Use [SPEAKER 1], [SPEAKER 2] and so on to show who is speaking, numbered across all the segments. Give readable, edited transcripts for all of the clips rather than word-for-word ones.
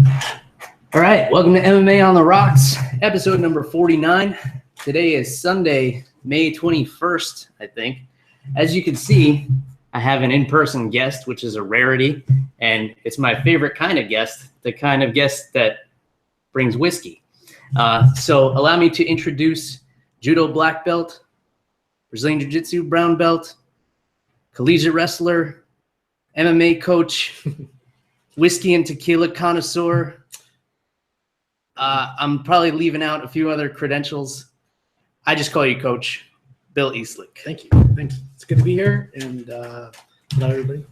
[SPEAKER 1] All right, welcome to MMA on the Rocks, episode number 49. Today is Sunday, May 21st, I think. As you can see, I have an in-person guest, which is a rarity, and it's my favorite kind of guest, the kind of guest that brings whiskey. So allow me to introduce judo black belt, Brazilian jiu-jitsu brown belt, collegiate wrestler, MMA coach, whiskey and tequila connoisseur. I'm probably leaving out a few other credentials. I just call you Coach Bill Easlick.
[SPEAKER 2] Thank you. Thanks. It's good to be here, and hello, everybody.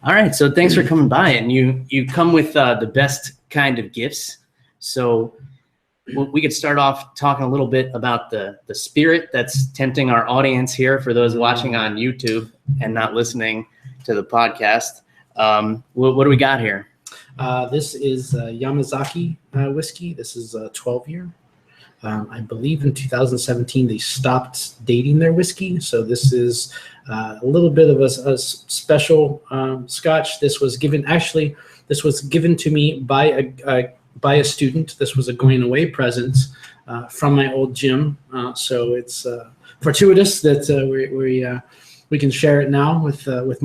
[SPEAKER 1] All right, so thanks for coming by, and you come with the best kind of gifts. So we could start off talking a little bit about the spirit that's tempting our audience here for those watching on YouTube and not listening to the podcast. What do we got here?
[SPEAKER 2] This is Yamazaki whiskey. This is a 12-year. I believe in 2017 they stopped dating their whiskey, so this is a little bit of a special Scotch. This was given to me by a student. This was a going away present from my old gym. So it's fortuitous that we can share it now with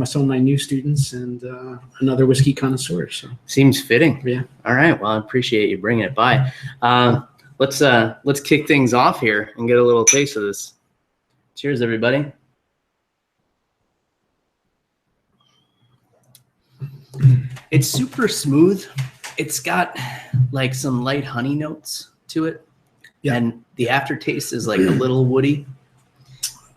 [SPEAKER 2] some of my new students and another whiskey connoisseur. So
[SPEAKER 1] seems fitting.
[SPEAKER 2] Yeah.
[SPEAKER 1] All right. Well, I appreciate you bringing it by. Let's kick things off here and get a little taste of this. Cheers, everybody. It's super smooth. It's got like some light honey notes to it. Yeah. And the aftertaste is like a little woody.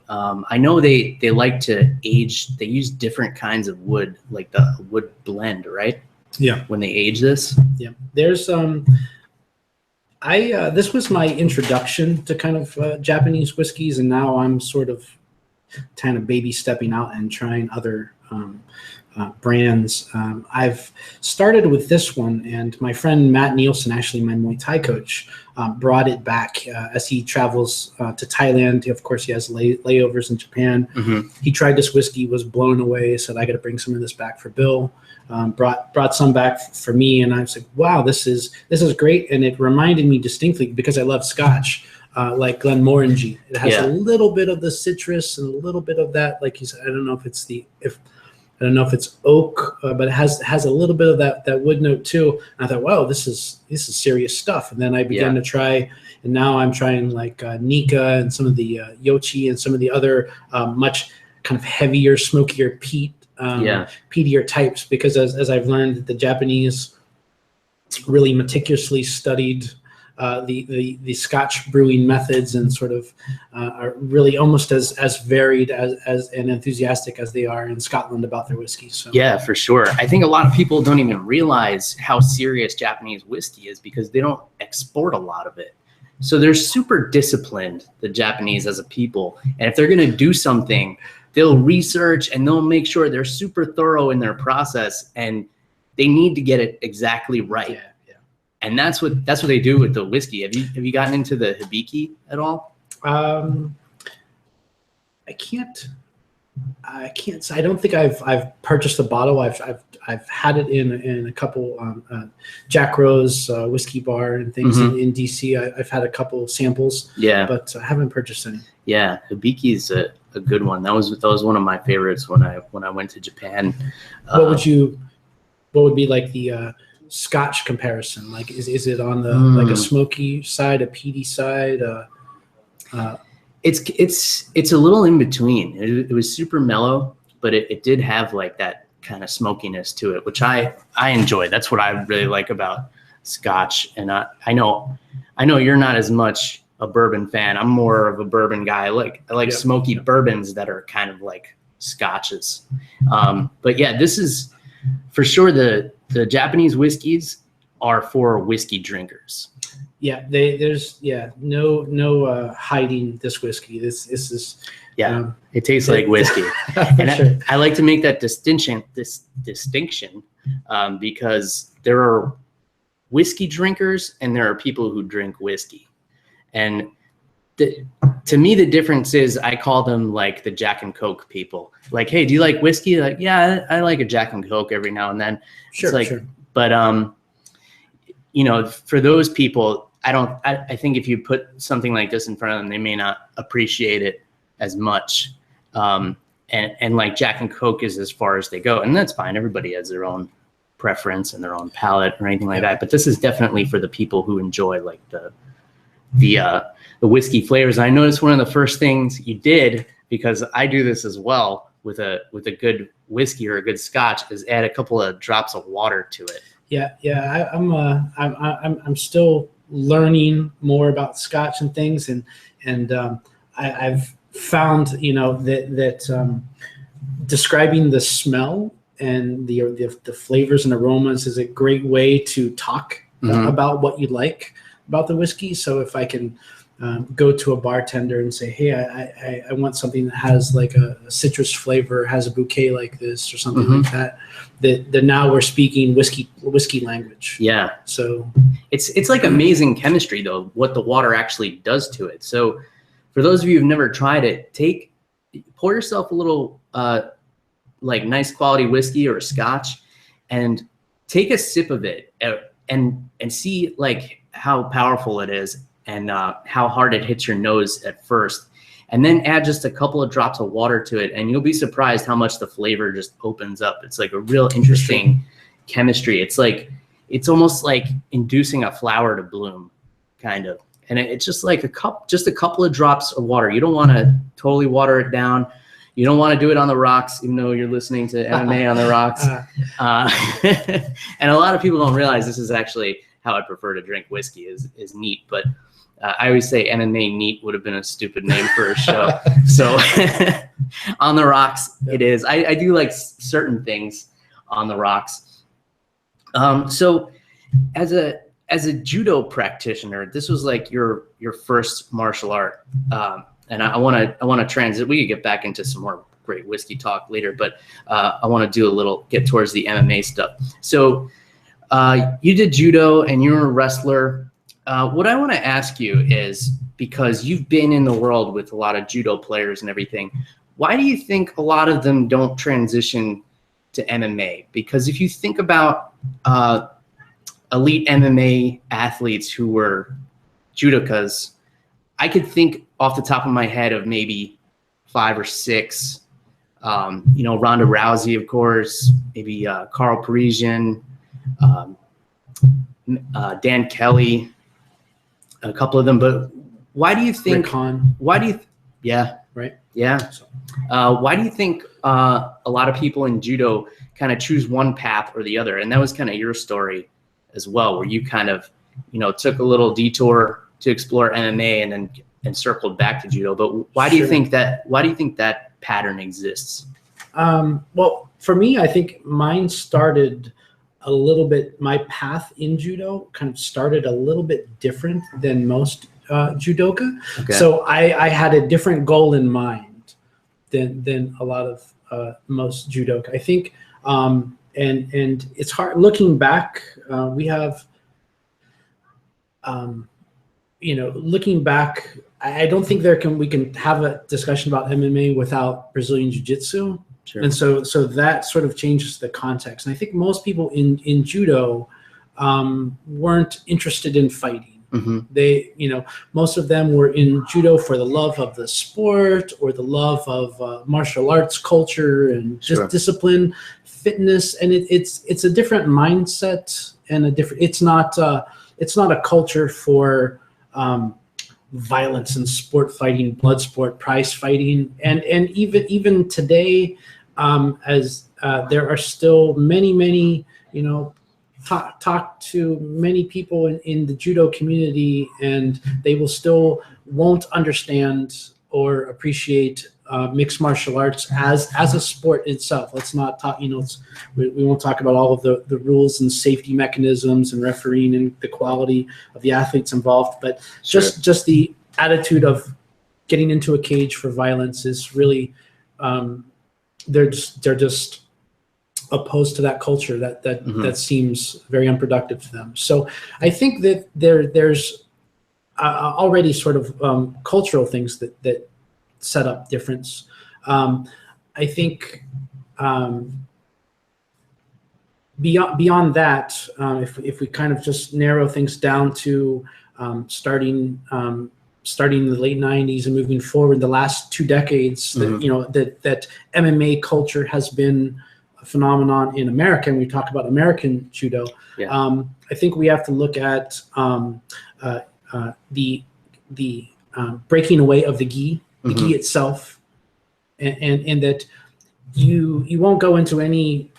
[SPEAKER 1] I know they like to age. They use different kinds of wood, like the wood blend, right?
[SPEAKER 2] Yeah.
[SPEAKER 1] When they age this.
[SPEAKER 2] Yeah. There's this was my introduction to kind of Japanese whiskeys, and now I'm sort of kind of baby stepping out and trying other brands. I've started with this one, and my friend Matt Nielsen, actually my Muay Thai coach, brought it back as he travels to Thailand. Of course, he has layovers in Japan. Mm-hmm. He tried this whiskey, was blown away, said, I got to bring some of this back for Bill. Brought some back for me, and I was like, wow, this is great. And it reminded me distinctly, because I love Scotch, like Glenmorangie. It has a little bit of the citrus and a little bit of that, like you said, I don't know if it's oak, but it has a little bit of that wood note too. And I thought, wow, this is serious stuff. And then I began to try, and now I'm trying like Nika and some of the Yochi and some of the other much kind of heavier, smokier peatier types, because as I've learned, the Japanese really meticulously studied the Scotch brewing methods, and sort of are really almost as varied as and enthusiastic as they are in Scotland about their whiskey. So
[SPEAKER 1] yeah, for sure. I think a lot of people don't even realize how serious Japanese whiskey is, because they don't export a lot of it. So they're super disciplined, the Japanese, as a people. And if they're going to do something, they'll research and they'll make sure they're super thorough in their process, and they need to get it exactly right. Yeah. And that's what they do with the whiskey. Have you gotten into the hibiki at all? I can't. I don't think I've purchased a bottle. I've had it in a couple Jack Rose whiskey bar and things in DC. I've had a couple samples. Yeah, but I haven't purchased any. Yeah, hibiki is a good one. That was one of my favorites when I went to Japan. What would be like the Scotch comparison? Like, is it on the like a smoky side, a peaty side? It's a little in between. It was super mellow, but it did have like that kind of smokiness to it, which I enjoy. That's what I really like about Scotch. And I know you're not as much a bourbon fan. I'm more of a bourbon guy. I like smoky bourbons that are kind of like Scotches. But yeah, this is for sure the Japanese whiskeys are for whiskey drinkers. Yeah, there's no hiding this whiskey. This is it tastes like whiskey, and sure. I like to make that distinction. Because there are whiskey drinkers and there are people who drink whiskey, and to me the difference is I call them like the Jack and Coke people. Like, hey, do you like whiskey? Like, yeah, I like a Jack and Coke every now and then. Sure, but you know, for those people, I think if you put something like this in front of them, they may not appreciate it as much. And like Jack and Coke is as far as they go, and that's fine. Everybody has their own preference and their own palate or anything like that. But this is definitely for the people who enjoy like the whiskey flavors. I noticed one of the first things you did, because I do this as well with a good whiskey or a good scotch, is add a couple of drops of water to it.
[SPEAKER 2] Yeah. I'm still learning more about scotch and things, and I've found, you know, that describing the smell and the flavors and aromas is a great way to talk about what you like about the whiskey. So if I can go to a bartender and say, hey, I want something that has like a citrus flavor, has a bouquet like this or something like that, that now we're speaking whiskey language.
[SPEAKER 1] Yeah.
[SPEAKER 2] So
[SPEAKER 1] it's like amazing chemistry though, what the water actually does to it. So for those of you who've never tried it, pour yourself a little like nice quality whiskey or a scotch, and take a sip of it and see like how powerful it is and how hard it hits your nose at first. And then add just a couple of drops of water to it, and you'll be surprised how much the flavor just opens up. It's like a real interesting chemistry. It's almost like inducing a flower to bloom, kind of. And it's just like a couple of drops of water. You don't want to totally water it down. You don't want to do it on the rocks, even though you're listening to MMA on the rocks. And a lot of people don't realize this is actually how I prefer to drink whiskey is neat. But I always say MMA neat would have been a stupid name for a show. So on the rocks, it is. I do like certain things on the rocks. So as a judo practitioner, this was like your first martial art. And I want to transit. We could get back into some more great whiskey talk later, but I want to get towards the MMA stuff. So you did judo and you're a wrestler. What I want to ask you is, because you've been in the world with a lot of judo players and everything, why do you think a lot of them don't transition to MMA? Because if you think about elite MMA athletes who were judokas, I could think off the top of my head of maybe 5 or 6. You know, Ronda Rousey, of course, maybe Carl Parisian, Dan Kelly, a couple of them. But why do you think? Why do you? Yeah. Right. Yeah. Why do you think a lot of people in judo kind of choose one path or the other? And that was kind of your story as well, where you kind of, you know, took a little detour to explore MMA and circled back to judo. But why do you think that? Why do you think that pattern exists?
[SPEAKER 2] Well, for me, I think mine started a little bit. My path in judo kind of started a little bit different than most judoka. Okay. So I had a different goal in mind than a lot of most judoka. I think, and it's hard looking back. We have, you know, looking back, I don't think we can have a discussion about MMA without Brazilian Jiu-Jitsu. Sure. And so that sort of changes the context. And I think most people in judo weren't interested in fighting. Mm-hmm. They, you know, most of them were in judo for the love of the sport or the love of martial arts culture and just discipline, fitness. And it's a different mindset and it's not a culture for violence and sport fighting, blood sport, prize fighting. And even today, as there are still many, you know, talk to many people in the judo community, and they won't understand or appreciate mixed martial arts as a sport itself. Let's not talk, you know, we won't talk about all of the rules and safety mechanisms and refereeing and the quality of the athletes involved, but just the attitude of getting into a cage for violence is really, they're just opposed to that culture that seems very unproductive to them. So I think that there's already sort of cultural things that set up difference. I think beyond that, if we kind of just narrow things down to starting in the late 90s and moving forward, the last 2 decades, that MMA culture has been a phenomenon in America, and we talk about American judo. Yeah. I think we have to look at the breaking away of the gi, gi itself, and that you won't go into any.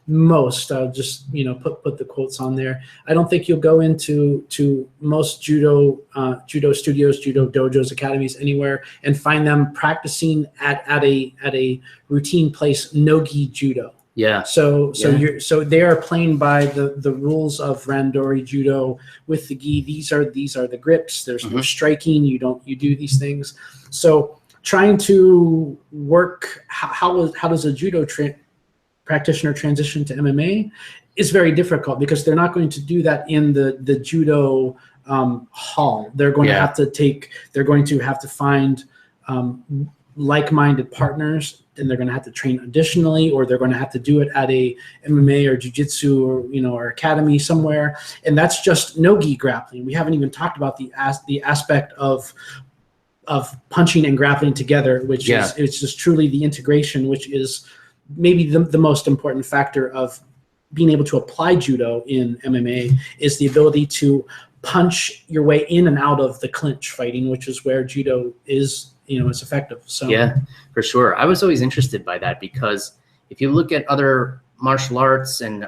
[SPEAKER 2] I'll just put the quotes on there. I don't think you'll go into most judo studios, judo dojos, academies, anywhere, and find them practicing at a routine place no-gi judo.
[SPEAKER 1] Yeah.
[SPEAKER 2] So they are playing by the rules of randori judo with the gi. These are the grips. There's no striking. You do these things. So trying to work how does a judo practitioner transition to MMA is very difficult, because they're not going to do that in the judo hall. They're going to have to find like-minded partners, and they're going to have to train additionally, or they're going to have to do it at a MMA or jiu-jitsu or academy somewhere. And that's just no-gi grappling. We haven't even talked about the aspect of punching and grappling together, which is it's just truly the integration, which is maybe the most important factor of being able to apply judo in MMA, is the ability to punch your way in and out of the clinch fighting, which is where judo is effective. So
[SPEAKER 1] yeah, for sure. I was always interested by that, because if you look at other martial arts and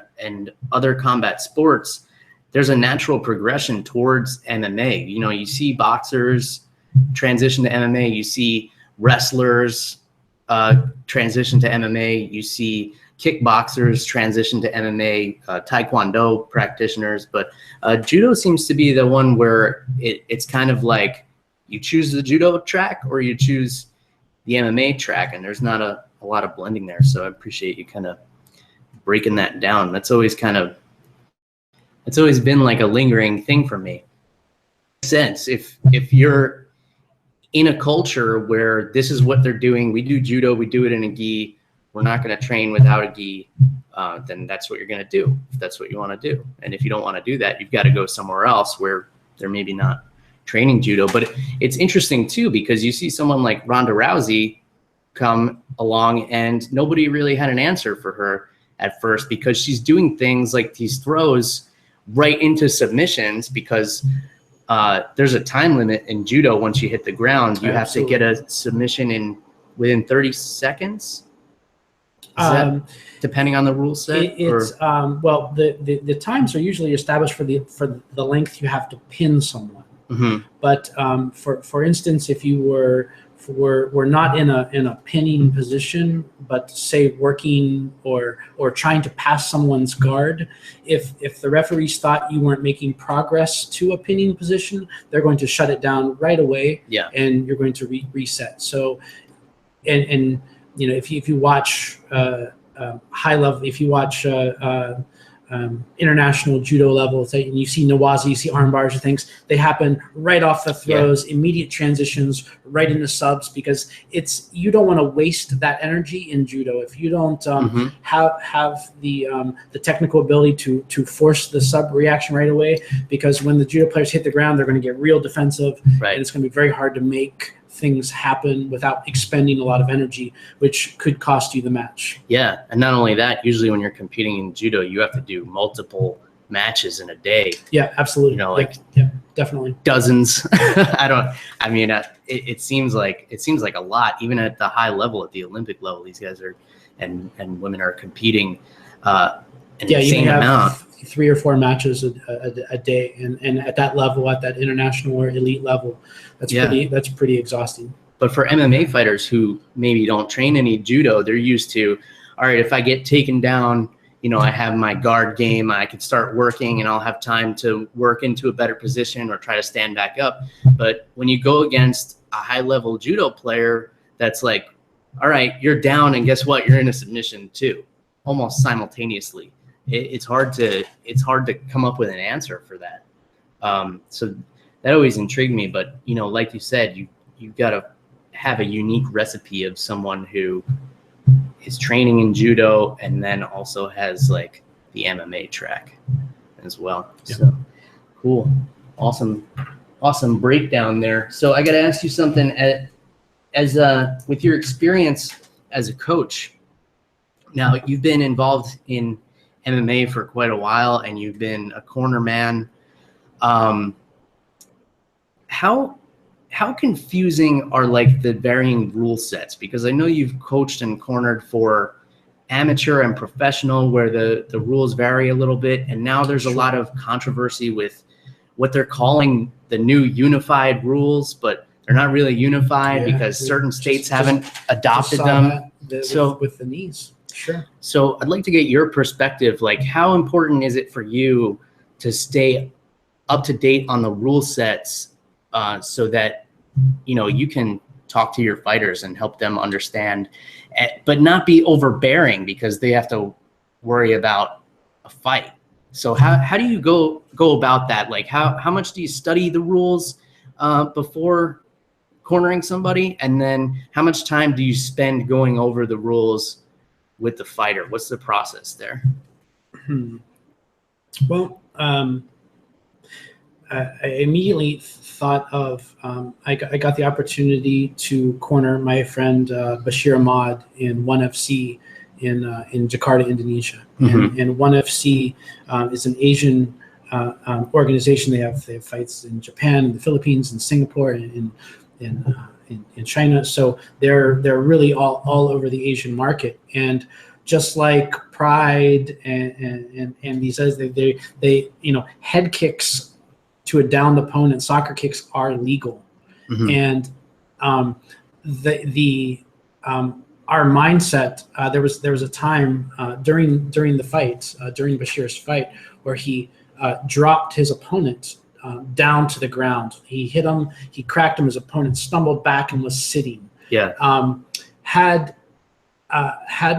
[SPEAKER 1] other combat sports, there's a natural progression towards MMA. You see boxers transition to MMA, you see wrestlers transition to MMA, you see kickboxers transition to MMA, taekwondo practitioners, but judo seems to be the one where it's kind of like you choose the judo track or you choose the MMA track, and there's not a lot of blending there. So I appreciate you kind of breaking that down. It's always been like a lingering thing for me. Sense if you're in a culture where this is what they're doing, we do judo, we do it in a gi, we're not going to train without a gi, then that's what you're going to do, if that's what you want to do. And if you don't want to do that, you've got to go somewhere else where they're maybe not training judo. But it's interesting too, because you see someone like Ronda Rousey come along, and nobody really had an answer for her at first, because she's doing things like these throws right into submissions, because there's a time limit in judo. Once you hit the ground, you have to get a submission within 30 seconds. Depending on the rule set?
[SPEAKER 2] Well, the times are usually established for the length you have to pin someone. But for instance, if you were not in a pinning position, but say working or trying to pass someone's guard, if the referees thought you weren't making progress to a pinning position, they're going to shut it down right away. Yeah. And you're going to reset. So, and if you watch high level, if you watch international judo levels, and you see nawazi, you see arm bars and things, they happen right off the throws, immediate transitions right into subs, because you don't want to waste that energy in judo. If you don't have the technical ability to force the sub reaction right away, because when the judo players hit the ground, they're going to get real defensive, and it's going to be very hard to make things happen without expending a lot of energy, which could cost you the match. Yeah, and not only that, usually when you're competing in judo, you have to do multiple matches in a day. Yeah, absolutely. Yeah, definitely. Dozens. It seems like a lot, even at the high level, at the Olympic level. These guys are and women are competing an insane amount. 3 or 4 matches a day, and at that level, at that international or elite level, that's pretty exhausting. But for MMA fighters who maybe don't train any judo, they're used to, all right, if I get taken down, I have my guard game, I can start working, and I'll have time to work into a better position or try to stand back up. But when you go against a high level judo player, that's like, all right, you're down, and guess what? You're in a submission too, almost simultaneously. It's hard to come up with an answer for that. So that always intrigued me. But like you said, you've got to have a unique recipe of someone who is training in judo and then also has like
[SPEAKER 1] the MMA track as well.
[SPEAKER 2] Yeah.
[SPEAKER 1] So cool. Awesome breakdown there. So I got to ask you something. As with your experience as a coach, now you've been involved in MMA for quite a while, and you've been a corner man. How confusing are like the varying rule sets? Because I know you've coached and cornered for amateur and professional, where the rules vary a little bit, and now there's a lot of controversy with what they're calling the new unified rules, but they're not really unified because certain states haven't adopted them.
[SPEAKER 2] With the knees. Sure.
[SPEAKER 1] So I'd like to get your perspective. Like, how important is it for you to stay up to date on the rule sets so that, you know, you can talk to your fighters and help them understand, but not be overbearing because they have to worry about a fight? So how do you go about that? Like, how much do you study the rules before cornering somebody? And then how much time do you spend going over the rules with the fighter? What's the process there?
[SPEAKER 2] Well, I immediately thought of, I got the opportunity to corner my friend Bashir Ahmad in 1FC in Jakarta, Indonesia. And 1FC is an Asian organization. They have fights in Japan, in the Philippines, in Singapore, in China. So they're really all over the Asian market. And just like Pride and these others, they you know, head kicks to a downed opponent, soccer kicks are legal. And our mindset, there was a time during the fight, during Bashir's fight, where he dropped his opponent down to the ground. He hit him, he cracked him, his opponent stumbled back and was sitting. Had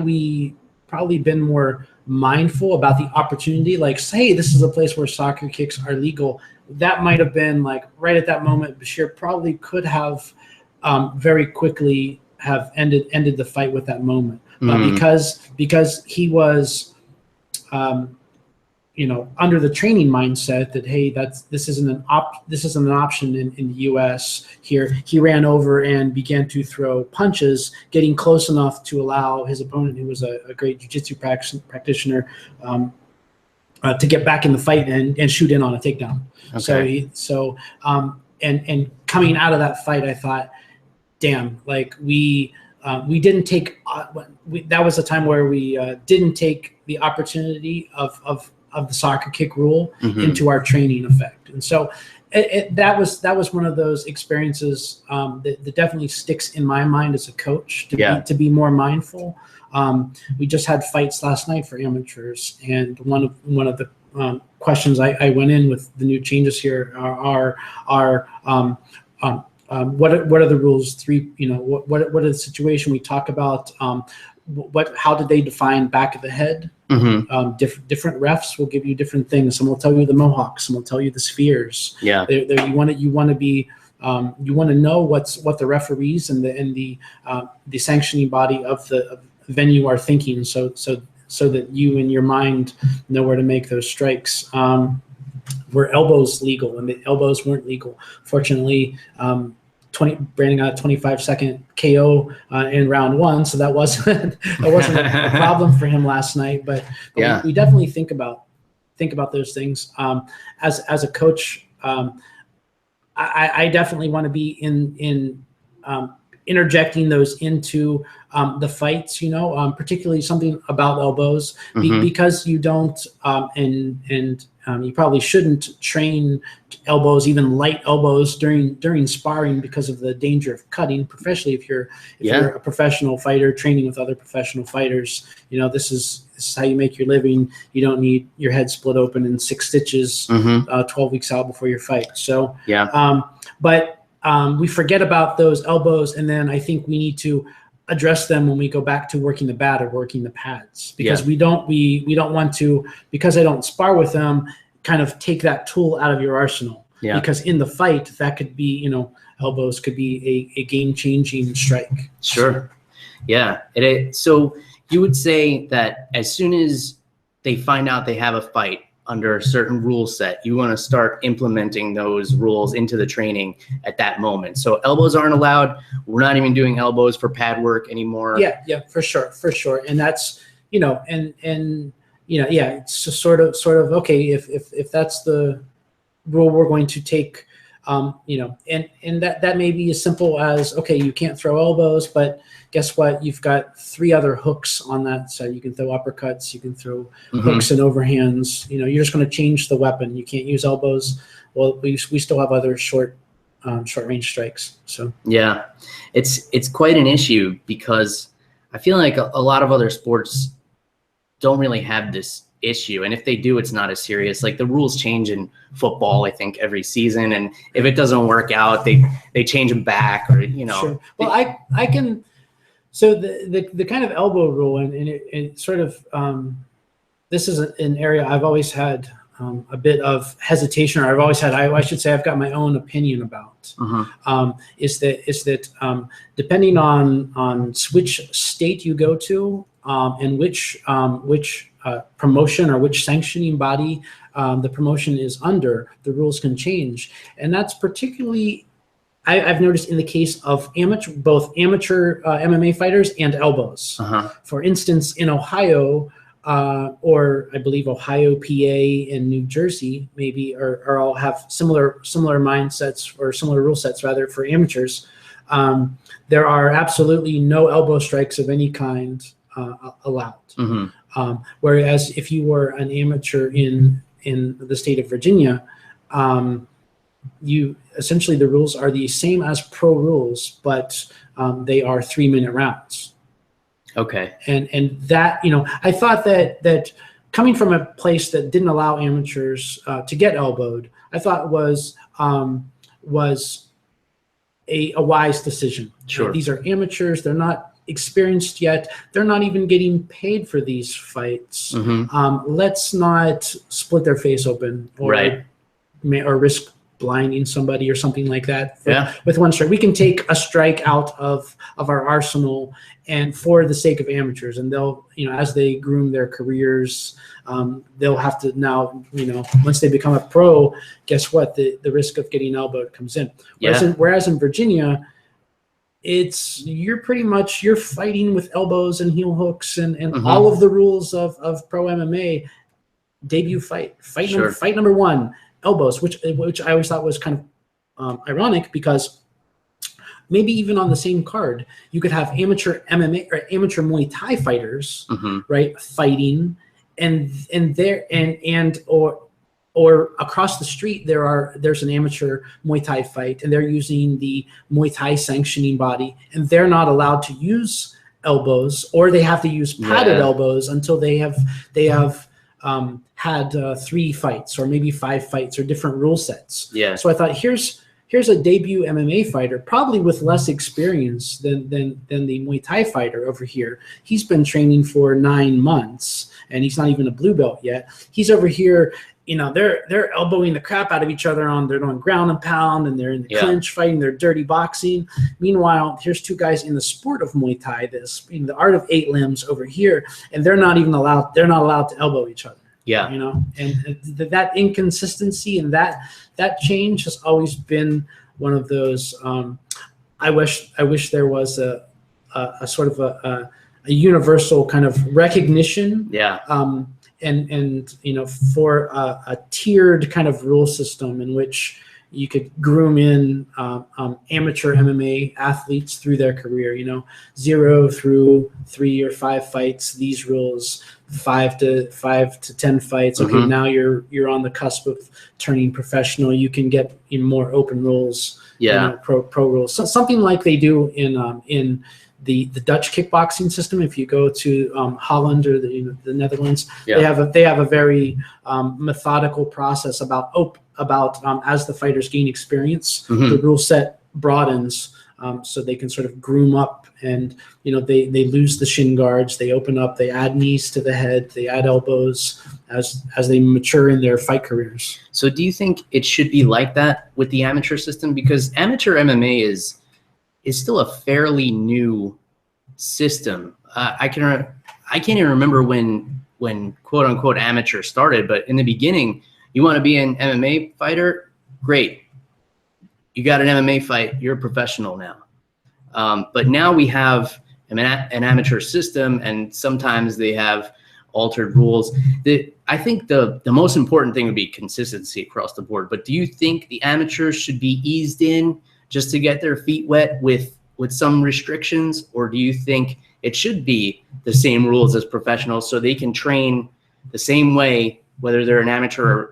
[SPEAKER 2] we probably been more mindful about the opportunity, like, say this is a place where soccer kicks are legal, that might have been like right at that moment, Bashir probably could have very quickly have ended the fight with that moment. But because he was you know, under the training mindset that, hey, this isn't an option in the US here, he ran over and began to throw punches, getting close enough to allow his opponent, who was a great jiu-jitsu practitioner, to get back in the fight and shoot in on a takedown. So and coming out of that fight, I thought, damn, like we didn't take that was a time where we didn't take the opportunity of the soccer kick rule into our training effect. And so that was one of those experiences that definitely sticks in my mind as a coach, to be more mindful. We just had fights last night for amateurs, and one of the questions I went in with the new changes here are what are the rules? What are the situation we talk about? How did they define back of the head? Different refs will give you different things. Some will tell you the mohawks, some will tell you the spheres. You want to know what the referees and the sanctioning body of the venue are thinking, so that you in your mind know where to make those strikes. Were elbows legal? And the elbows weren't legal. Fortunately, Brandon got a 25-second KO in round one, so that wasn't a problem for him last night. But we definitely think about those things. As a coach, I definitely want to be in interjecting those into the fights, particularly something about elbows, because you don't, and you probably shouldn't train elbows, even light elbows during sparring, because of the danger of cutting, especially if you're a professional fighter training with other professional fighters. This is how you make your living. You don't need your head split open in 6 stitches 12 weeks out before your fight. So, but we forget about those elbows, and then I think we need to address them when we go back to working the bat or working the pads, because we don't want to, because I don't spar with them, kind of take that tool out of your arsenal. Because in the fight, that could be, elbows could be a game-changing strike.
[SPEAKER 1] Sure. So you would say that as soon as they find out they have a fight under a certain rule set, you want to start implementing those rules into the training at that moment. So elbows aren't allowed. We're not even doing elbows for pad work anymore.
[SPEAKER 2] Yeah, for sure. And that's, and it's just sort of okay, if that's the rule we're going to take, and that may be as simple as, okay, you can't throw elbows, but guess what? You've got 3 other hooks on that side. You can throw uppercuts, you can throw hooks and overhands. You're just going to change the weapon. You can't use elbows. Well, we still have other short range strikes. So
[SPEAKER 1] yeah, it's quite an issue because I feel like a lot of other sports don't really have this issue, and if they do, it's not as serious. Like the rules change in football, I think, every season, and if it doesn't work out, they change them back, or
[SPEAKER 2] Sure. Well, I can. So the kind of elbow rule, and it sort of this is an area I've always had a bit of hesitation, or I should say I've got my own opinion about. Is that depending on which state you go to, and which promotion or which sanctioning body the promotion is under, the rules can change. And that's particularly, I've noticed in the case of both amateur MMA fighters and elbows. For instance, in Ohio, or I believe Ohio, PA, and New Jersey maybe are all have similar mindsets, or similar rule sets rather, for amateurs. There are absolutely no elbow strikes of any kind allowed. Whereas if you were an amateur in the state of Virginia, you essentially, the rules are the same as pro rules, but they are 3-minute rounds.
[SPEAKER 1] Okay. And
[SPEAKER 2] that, I thought that coming from a place that didn't allow amateurs to get elbowed, I thought was a wise decision.
[SPEAKER 1] Sure.
[SPEAKER 2] These are amateurs. They're not experienced yet. They're not even getting paid for these fights. Let's not split their face open, or risk blinding somebody or something like that with one strike. We can take a strike out of our arsenal, and for the sake of amateurs, and they'll, as they groom their careers, they'll have to now, once they become a pro, guess what? The risk of getting elbowed comes in. Whereas in Virginia, you're fighting with elbows and heel hooks and all of the rules of pro MMA. Debut fight number 1, elbows, which I always thought was kind of ironic, because maybe even on the same card you could have amateur MMA or amateur Muay Thai fighters, right, fighting, or across the street there's an amateur Muay Thai fight, and they're using the Muay Thai sanctioning body, and they're not allowed to use elbows, or they have to use padded elbows until they have had 3 fights or maybe 5 fights or different rule sets. So I thought, here's a debut MMA fighter, probably with less experience than the Muay Thai fighter over here. He's been training for 9 months, and he's not even a blue belt yet. He's over here, they're elbowing the crap out of each other they're doing ground and pound, and they're in the clinch fighting, they're dirty boxing. Meanwhile, here's 2 guys in the sport of Muay Thai, the art of 8 limbs over here, and they're not allowed to elbow each other. And that inconsistency and that change has always been one of those. I wish there was a sort of a universal kind of recognition. And for a tiered kind of rule system in which you could groom in amateur MMA athletes through their career, 0 through 3 or 5 fights, these rules, 5 to 10 fights. Okay, now you're on the cusp of turning professional. You can get in more open rules, pro rules. So something like they do in the Dutch kickboxing system. If you go to Holland or the Netherlands, they have a very methodical process about as the fighters gain experience, the rule set broadens, so they can sort of groom up, and they lose the shin guards, they open up, they add knees to the head, they add elbows as they mature in their fight careers.
[SPEAKER 1] So do you think it should be like that with the amateur system? Because amateur MMA is still a fairly new system. I can't even remember when when quote unquote amateur started. But in the beginning, you want to be an MMA fighter, great. You got an MMA fight, you're a professional now. But now we have an amateur system, and sometimes they have altered rules. I think the most important thing would be consistency across the board. But do you think the amateurs should be eased in just to get their feet wet with some restrictions, or do you think it should be the same rules as professionals so they can train the same way, whether they're an amateur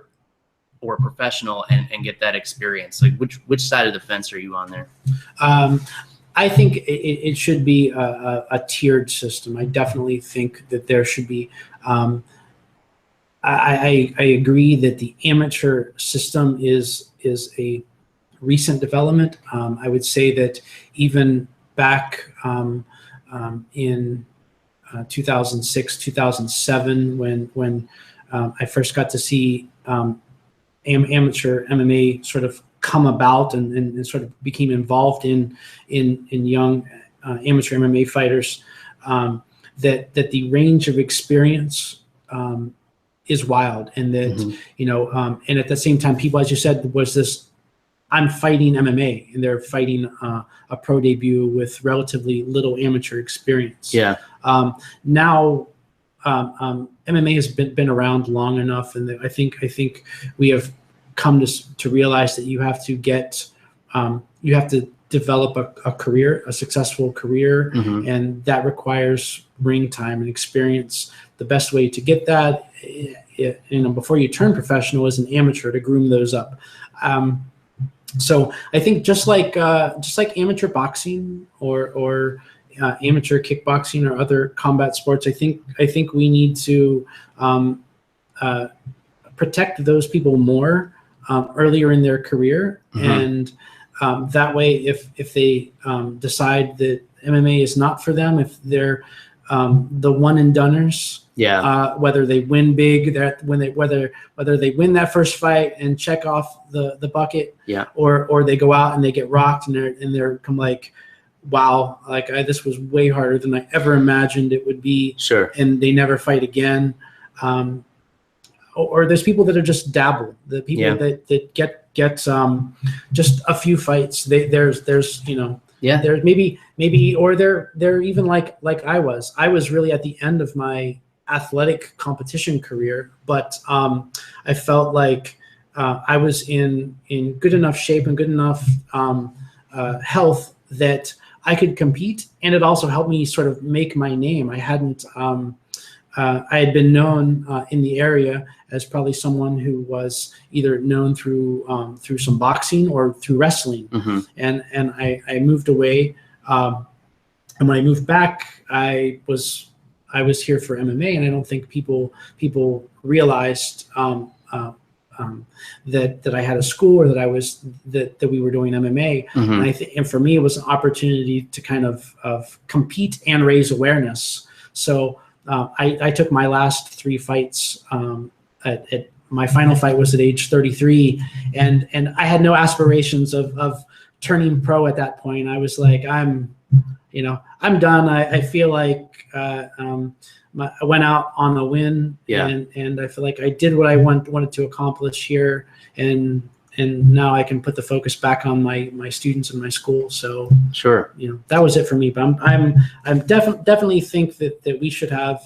[SPEAKER 1] or professional, and get that experience? Like which side of the fence are you on there?
[SPEAKER 2] I think it should be a tiered system. I definitely think that there should be. I agree that the amateur system is a recent development. I would say that even back in 2006, 2007, when I first got to see amateur MMA sort of come about and sort of became involved in young amateur MMA fighters, that the range of experience is wild, and that and at the same time, people, as you said, was this, I'm fighting MMA, and they're fighting a pro debut with relatively little amateur experience.
[SPEAKER 1] Yeah.
[SPEAKER 2] Now MMA has been around long enough, and I think we have come to realize that you have to develop a career, a successful career, and that requires ring time and experience. The best way to get that, before you turn professional, is an amateur, to groom those up. So I think just like amateur boxing or amateur kickboxing or other combat sports, I think we need to protect those people more earlier in their career, and that way, if they decide that MMA is not for them, if they're the one and doners, whether they win big, whether they win that first fight and check off the bucket, or they go out and they get rocked and they're come like, wow, like this was way harder than I ever imagined it would be.
[SPEAKER 1] Sure.
[SPEAKER 2] And they never fight again. Or there's people that are just dabble. The people that get just a few fights. There's there's maybe, or they're even like I was. I was really at the end of my athletic competition career, but I felt like I was in good enough shape and good enough health that I could compete, and it also helped me sort of make my name. I hadn't. I had been known in the area as probably someone who was either known through some boxing or through wrestling, and I moved away. And when I moved back, I was here for MMA, and I don't think people realized that I had a school, or that we were doing MMA. And for me, it was an opportunity to kind of compete and raise awareness. So I took my last 3 fights. At my final fight was at age 33, and I had no aspirations of turning pro at that point. I was like, I'm done. I feel like I went out on a win, and I feel like I did what I wanted to accomplish here, and now I can put the focus back on my students and my school. So
[SPEAKER 1] sure,
[SPEAKER 2] that was it for me. But I'm definitely think that we should have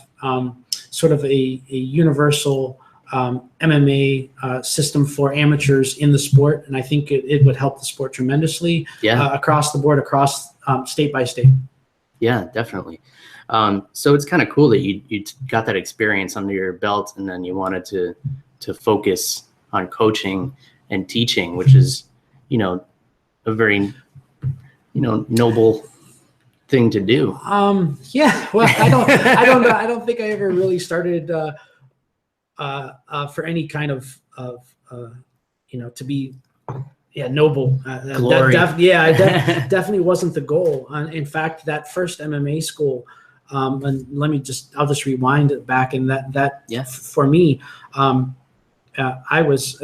[SPEAKER 2] sort of a universal MMA system for amateurs in the sport, and I think it would help the sport tremendously across the board, across state by state.
[SPEAKER 1] Yeah, definitely. So it's kind of cool that you got that experience under your belt, and then you wanted to focus on coaching and teaching, which is, a very, noble thing to do.
[SPEAKER 2] Yeah. Well, I don't think I ever really started for any kind of to be noble.
[SPEAKER 1] Glory.
[SPEAKER 2] Definitely wasn't the goal. In fact, that first MMA school, and I'll just rewind it back, and that for me, I was,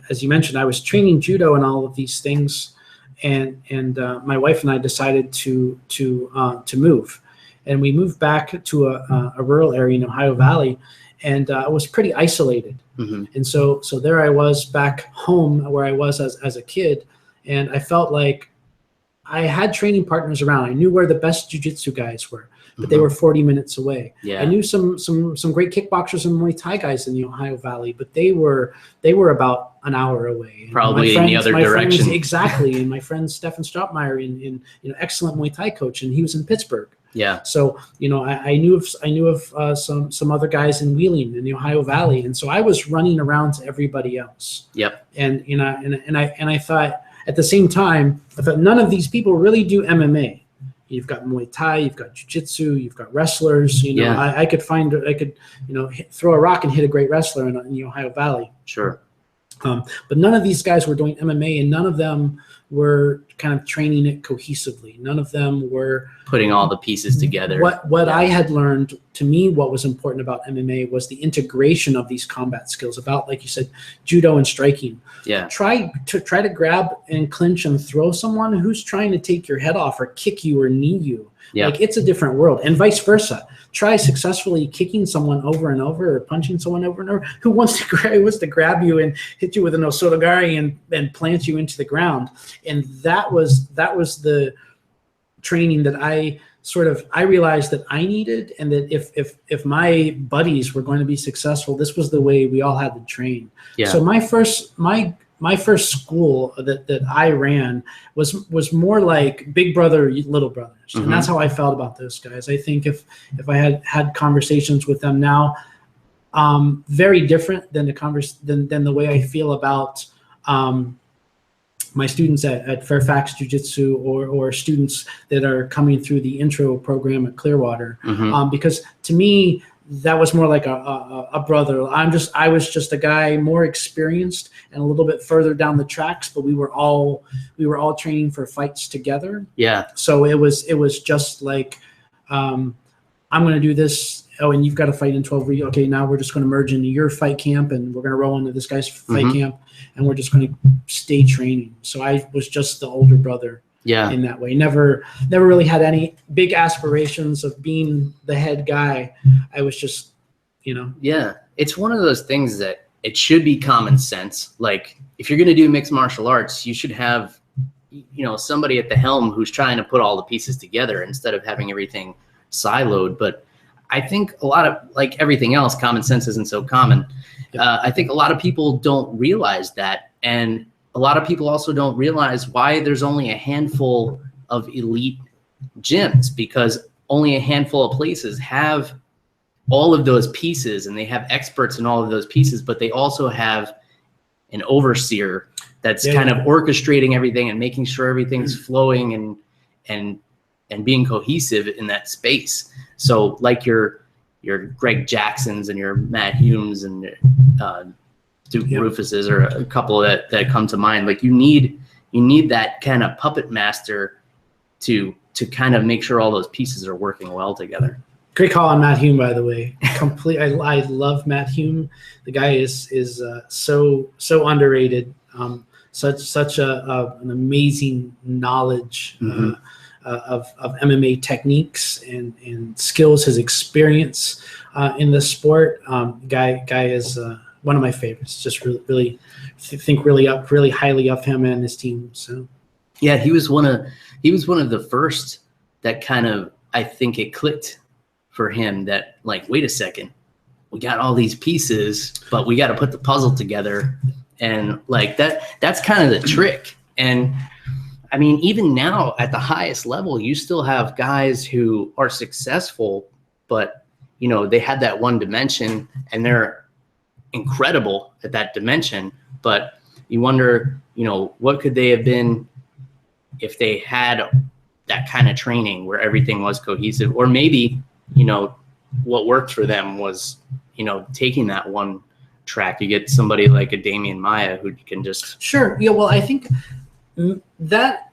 [SPEAKER 2] as you mentioned, I was training judo and all of these things, and my wife and I decided to move, and we moved back to a rural area in Ohio Valley, and I was pretty isolated. And so there I was back home where I was as a kid, and I felt like I had training partners around. I knew where the best jiu-jitsu guys were, but they were 40 minutes away. I knew some great kickboxers and Muay Thai guys in the Ohio Valley, but they were about an hour away.
[SPEAKER 1] Probably in the other direction.
[SPEAKER 2] Exactly. And my friend Stefan Stroppmeyer, in excellent Muay Thai coach, and he was in Pittsburgh.
[SPEAKER 1] Yeah.
[SPEAKER 2] So I knew of some other guys in Wheeling in the Ohio Valley, and so I was running around to everybody else.
[SPEAKER 1] Yep.
[SPEAKER 2] And I thought at the same time, I thought none of these people really do MMA. You've got Muay Thai, you've got jiu-jitsu, you've got wrestlers. I could throw a rock and hit a great wrestler in the Ohio Valley.
[SPEAKER 1] Sure.
[SPEAKER 2] But none of these guys were doing MMA, and none of them were kind of training it cohesively. None of them were
[SPEAKER 1] putting all the pieces together.
[SPEAKER 2] What I had learned, to me, what was important about MMA was the integration of these combat skills, about, like you said, judo and striking.
[SPEAKER 1] Yeah.
[SPEAKER 2] Try to grab and clinch and throw someone who's trying to take your head off or kick you or knee you.
[SPEAKER 1] Yeah.
[SPEAKER 2] Like, it's a different world, and vice versa. Try successfully kicking someone over and over, or punching someone over and over who wants to grab you and hit you with an osotogari and plant you into the ground. And that was the training that I realized that I needed, and that if my buddies were going to be successful, this was the way we all had to train.
[SPEAKER 1] Yeah.
[SPEAKER 2] So my first school that I ran was more like big brother, little brothers. And that's how I felt about those guys. I think if I had conversations with them now, very different than the way I feel about my students at Fairfax Jiu-Jitsu, or students that are coming through the intro program at Clearwater. Because to me, that was more like a brother. I was just a guy more experienced and a little bit further down the tracks, but we were all training for fights together.
[SPEAKER 1] Yeah.
[SPEAKER 2] So it was just like, I'm going to do this. Oh, and you've got to fight in 12 weeks. Okay, now we're just going to merge into your fight camp, and we're going to roll into this guy's fight camp, and we're just going to stay training. So I was just the older brother.
[SPEAKER 1] Yeah.
[SPEAKER 2] In that way, never really had any big aspirations of being the head guy. I was just,
[SPEAKER 1] Yeah, it's one of those things that it should be common sense. Like, if you're going to do mixed martial arts, you should have, somebody at the helm who's trying to put all the pieces together instead of having everything siloed. But I think a lot of, like everything else, common sense isn't so common. I think a lot of people don't realize that, and a lot of people also don't realize why there's only a handful of elite gyms, because only a handful of places have all of those pieces, and they have experts in all of those pieces, but they also have an overseer that's kind of orchestrating everything and making sure everything's flowing and being cohesive in that space. So like your Greg Jacksons and your Matt Humes and Duke Rufuses are a couple that come to mind. Like, you need that kind of puppet master to kind of make sure all those pieces are working well together.
[SPEAKER 2] Great call on Matt Hume, by the way. I love Matt Hume. The guy is so underrated. Such an amazing knowledge of MMA techniques and skills. His experience in the sport. Guy is one of my favorites. Just really think really highly of him and his team. So
[SPEAKER 1] yeah, he was one of the first that kind of, I think it clicked for him that, like, wait a second, we got all these pieces, but we got to put the puzzle together. And like that's kind of the trick. And I mean, even now at the highest level, you still have guys who are successful, but they had that one dimension and they're incredible at that dimension. But you wonder, what could they have been if they had that kind of training where everything was cohesive? Or maybe, what worked for them was, taking that one track. You get somebody like a Damian Maia who can just... Sure.
[SPEAKER 2] Yeah, well, I think that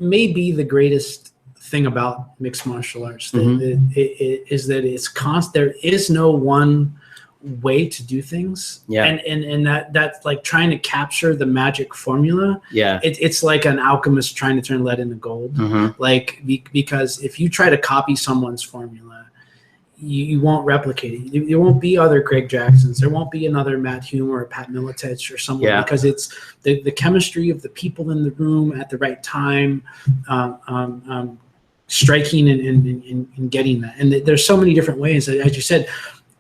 [SPEAKER 2] may be the greatest thing about mixed martial arts, is that it's constant. There is no one way to do things.
[SPEAKER 1] Yeah.
[SPEAKER 2] And that's like trying to capture the magic formula.
[SPEAKER 1] Yeah.
[SPEAKER 2] It's like an alchemist trying to turn lead into gold. Like, because if you try to copy someone's formula, you won't replicate it. There won't be other Greg Jacksons. There won't be another Matt Hume or Pat Miletich or someone, because it's the chemistry of the people in the room at the right time, striking and getting that. And there's so many different ways. As you said,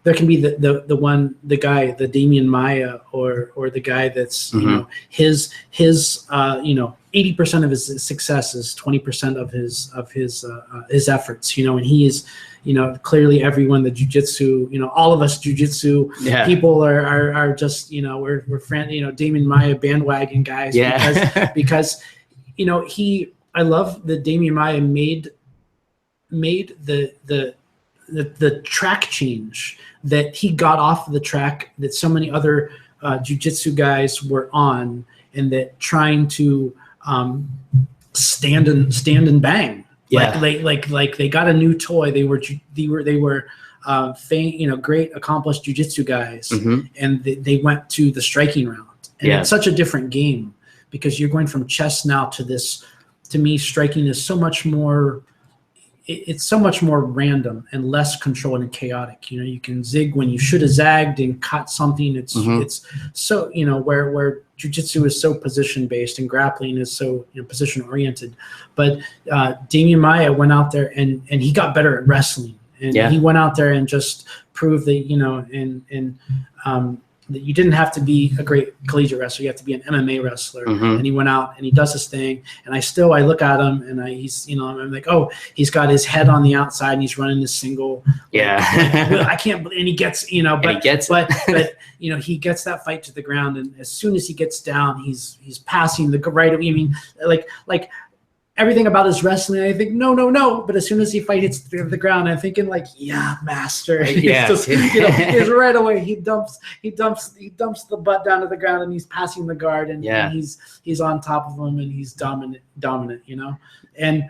[SPEAKER 2] there can be the guy, the Damian Maya, or the guy that's, you know, his 80% of his success is 20% of his efforts, you know, and he is, you know, clearly everyone, the jiu-jitsu, you know, all of us jiu-jitsu people are just, you know, we're friend, you know, Damian Maya bandwagon guys, because, you know, I love that Damian Maya made the track change, that he got off the track that so many other jiu-jitsu guys were on, and that trying to stand and bang. Like they got a new toy. They were you know, great accomplished jiu-jitsu guys, and they went to the striking round. And it's such a different game, because you're going from chess now to this. To me, striking is so much more. It's so much more random and less controlled and chaotic. You know, you can zig when you should have zagged and caught something. It's so, you know, where jiu-jitsu is so position based and grappling is so, you know, position oriented. But Damian Maya went out there and he got better at wrestling, and he went out there and just proved that, you know, that you didn't have to be a great collegiate wrestler. You have to be an MMA wrestler. And he went out and he does his thing. And I look at him and he's, you know, I'm like, oh, he's got his head on the outside and he's running this single. I can't believe, and he gets, you know, but you know, he gets that fight to the ground. And as soon as he gets down, he's passing the right. I mean, like everything about his wrestling, I think, no. But as soon as he hits the ground, I'm thinking like, yeah, master. Just, you know, he's right away. He dumps the butt down to the ground, and he's passing the guard, and he's on top of him, and he's dominant, you know. And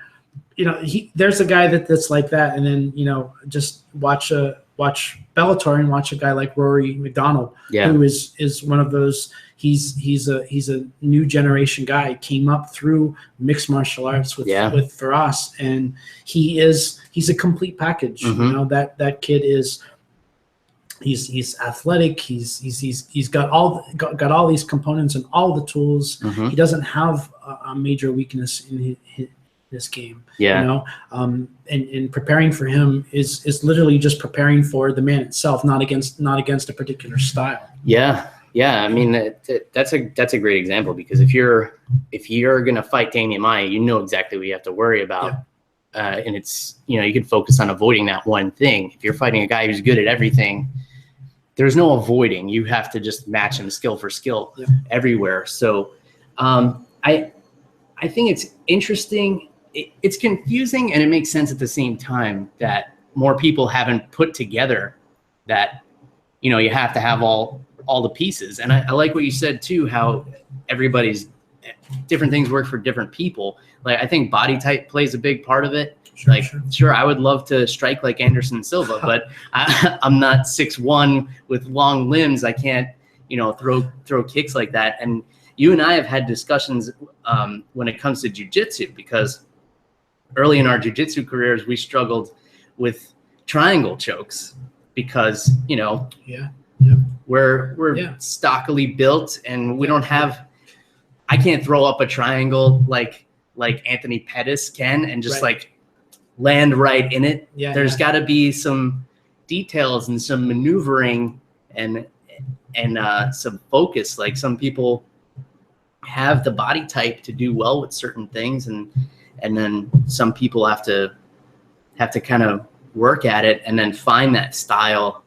[SPEAKER 2] you know, there's a guy that's like that, and then, you know, just watch Bellator and watch a guy like Rory McDonald, who is one of those. He's a new generation guy. Came up through mixed martial arts with Faraz, and he's a complete package. You know, that kid is he's athletic. He's got all these components and all the tools. He doesn't have a major weakness in his game. You know, and preparing for him is literally just preparing for the man itself, not against a particular style.
[SPEAKER 1] Yeah, I mean, that's a great example, because if you're gonna fight Damian Maya, you know exactly what you have to worry about, and it's, you know, you can focus on avoiding that one thing. If you're fighting a guy who's good at everything, there's no avoiding. You have to just match him skill for skill everywhere. So, I think it's interesting. It's confusing, and it makes sense at the same time that more people haven't put together that, you know, you have to have all the pieces. And I like what you said too, how everybody's different things work for different people. Like, I think body type plays a big part of it. Sure, I would love to strike like Anderson Silva, but I'm not 6'1" with long limbs. I can't, you know, throw kicks like that. And you and I have had discussions when it comes to jiu-jitsu, because early in our jiu-jitsu careers, we struggled with triangle chokes because, you know, we're stockily built, and we don't have. I can't throw up a triangle like Anthony Pettis can and just like land right in it. There's got to be some details and some maneuvering and some focus. Like, some people have the body type to do well with certain things, and then some people have to kind of work at it and then find that style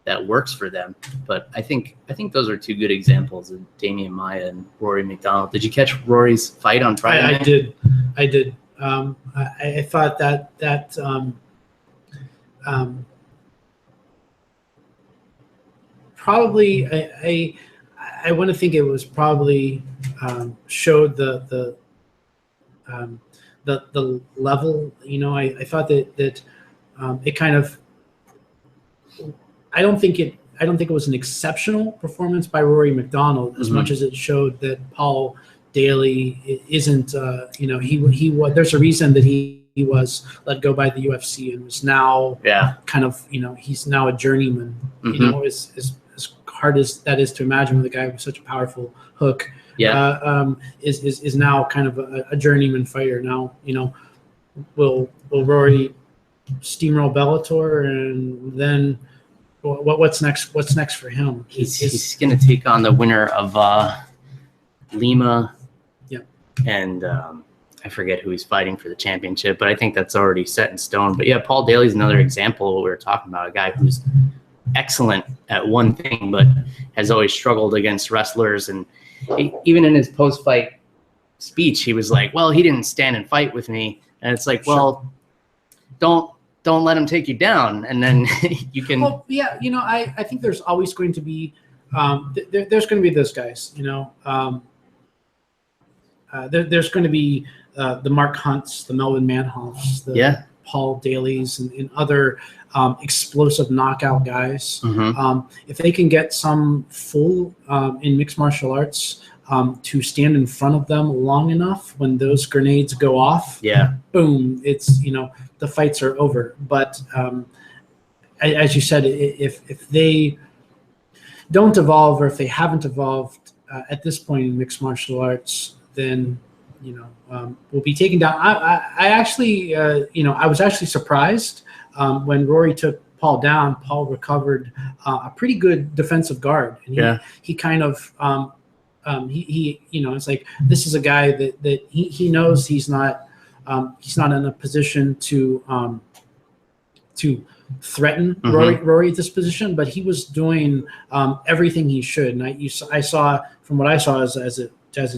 [SPEAKER 1] that works for them. But I think those are two good examples of Damian Maya and Rory McDonald. Did you catch Rory's fight on Friday?
[SPEAKER 2] I did. I thought that probably I want to think it was probably showed the level. You know, I thought that it kind of. I don't think it I don't think it was an exceptional performance by Rory McDonald as much as it showed that Paul Daly isn't. He was. There's a reason that he was let go by the UFC and was now kind of he's now a journeyman. As hard as that is to imagine with a guy with such a powerful hook. Is now kind of a journeyman fighter now. Will Rory steamroll Bellator, and then what's next? What's next for him?
[SPEAKER 1] He's going to take on the winner of Lima, and I forget who he's fighting for the championship, but I think that's already set in stone. But Paul Daly's another example of what we were talking about, a guy who's excellent at one thing, but has always struggled against wrestlers. And even in his post-fight speech, he was like, well, he didn't stand and fight with me. And it's like, well, don't let him take you down. And then you can.
[SPEAKER 2] Well, yeah. I think there's always going to be, there's going to be those guys, there's going to be the Mark Hunts, the Melvin Manhoffs, the Paul Dalys, and other explosive knockout guys. If they can get some full in mixed martial arts to stand in front of them long enough when those grenades go off, boom, it's the fights are over. But as you said, if they don't evolve, or if they haven't evolved at this point in mixed martial arts, then will be taken down. I actually, I was actually surprised when Rory took Paul down. Paul recovered a pretty good defensive guard, and he kind of, it's like, this is a guy that he knows he's not in a position to threaten Rory at this position, but he was doing everything he should. And I saw from what I saw as a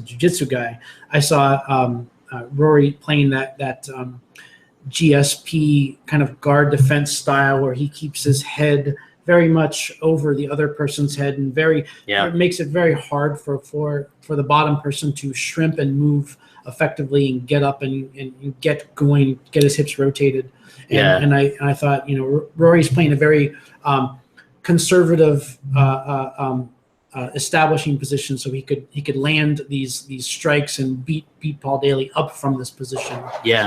[SPEAKER 2] jiu-jitsu guy, I saw Rory playing that GSP kind of guard defense style where he keeps his head very much over the other person's head, and it makes it very hard for the bottom person to shrimp and move effectively and get up and get going, get his hips rotated. And I thought, Rory's playing a very conservative establishing position, so he could land these strikes and beat Paul Daly up from this position,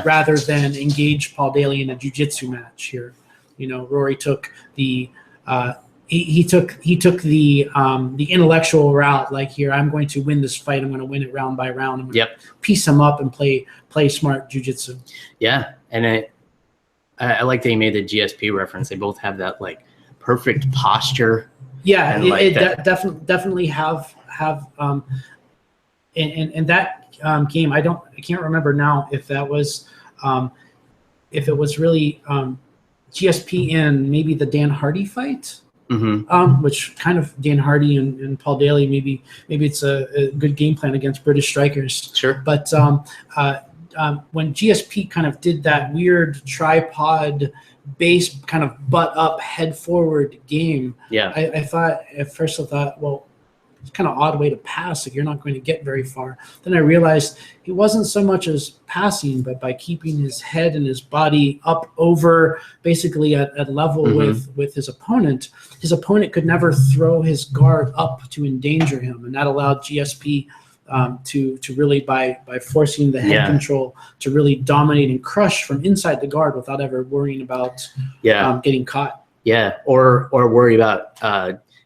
[SPEAKER 2] rather than engage Paul Daly in a jiu-jitsu match here. Rory took the he took the intellectual route. Like, here, I'm going to win this fight. I'm going to win it round by round. I'm going to piece him up and play smart jiu-jitsu. Yeah,
[SPEAKER 1] and I like that he made the GSP reference. They both have that like perfect posture.
[SPEAKER 2] Yeah, definitely have in that game. I can't remember now if that was if it was really GSP in maybe the Dan Hardy fight, which kind of Dan Hardy and Paul Daly, maybe it's a good game plan against British strikers.
[SPEAKER 1] Sure,
[SPEAKER 2] but when GSP kind of did that weird tripod base kind of butt up, head forward game, I thought at first, well, it's kind of odd way to pass if you're not going to get very far. Then I realized he wasn't so much as passing, but by keeping his head and his body up over basically at level with his opponent could never throw his guard up to endanger him, and that allowed GSP to really, by forcing the head control, to really dominate and crush from inside the guard without ever worrying about getting caught.
[SPEAKER 1] Yeah, or worry about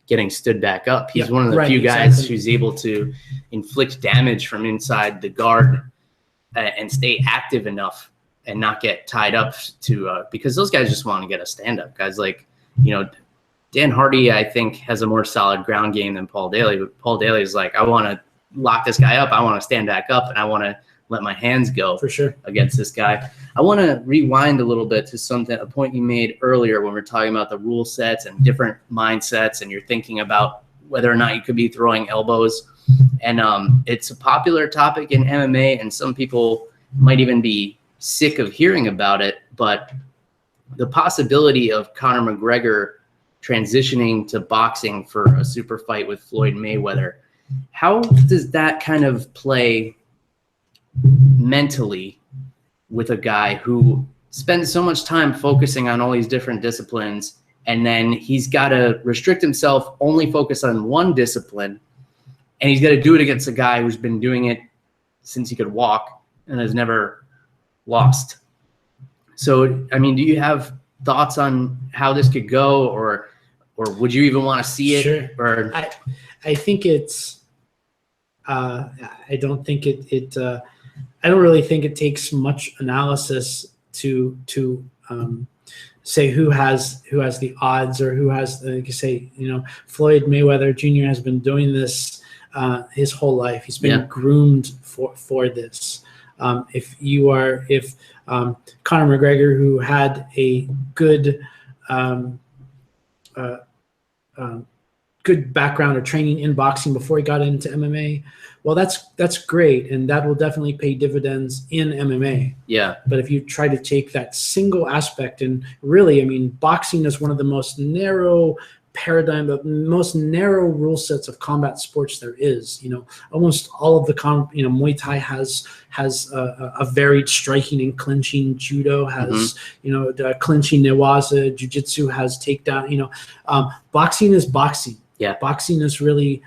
[SPEAKER 1] getting stood back up. He's one of the few guys who's able to inflict damage from inside the guard and stay active enough and not get tied up to because those guys just want to get a stand-up. Guys like, Dan Hardy, I think, has a more solid ground game than Paul Daly, but Paul Daly is like, I want to lock this guy up, I want to stand back up, and I want to let my hands go
[SPEAKER 2] for sure
[SPEAKER 1] against this guy. I want to rewind a little bit to a point you made earlier when we were talking about the rule sets and different mindsets, and you're thinking about whether or not you could be throwing elbows. And it's a popular topic in MMA, and some people might even be sick of hearing about it, but the possibility of Conor McGregor transitioning to boxing for a super fight with Floyd Mayweather, how does that kind of play mentally with a guy who spends so much time focusing on all these different disciplines and then he's got to restrict himself, only focus on one discipline, and he's got to do it against a guy who's been doing it since he could walk and has never lost. So, I mean, do you have thoughts on how this could go, or would you even want to see it?
[SPEAKER 2] Sure.
[SPEAKER 1] Or
[SPEAKER 2] I think it's. I don't think it. I don't really think it takes much analysis to say who has the odds, or who has, like you say, Floyd Mayweather Jr. has been doing this his whole life. He's been groomed for this. If Conor McGregor, who had a good good background or training in boxing before he got into MMA, well, that's great, and that will definitely pay dividends in MMA.
[SPEAKER 1] Yeah.
[SPEAKER 2] But if you try to take that single aspect, and really, I mean, boxing is one of the most narrow paradigm, the most narrow rule sets of combat sports there is. Almost all of the Muay Thai has a varied striking and clinching. Judo has the clinching newaza. Jiu-jitsu has takedown. Boxing is boxing.
[SPEAKER 1] Yeah.
[SPEAKER 2] Boxing is really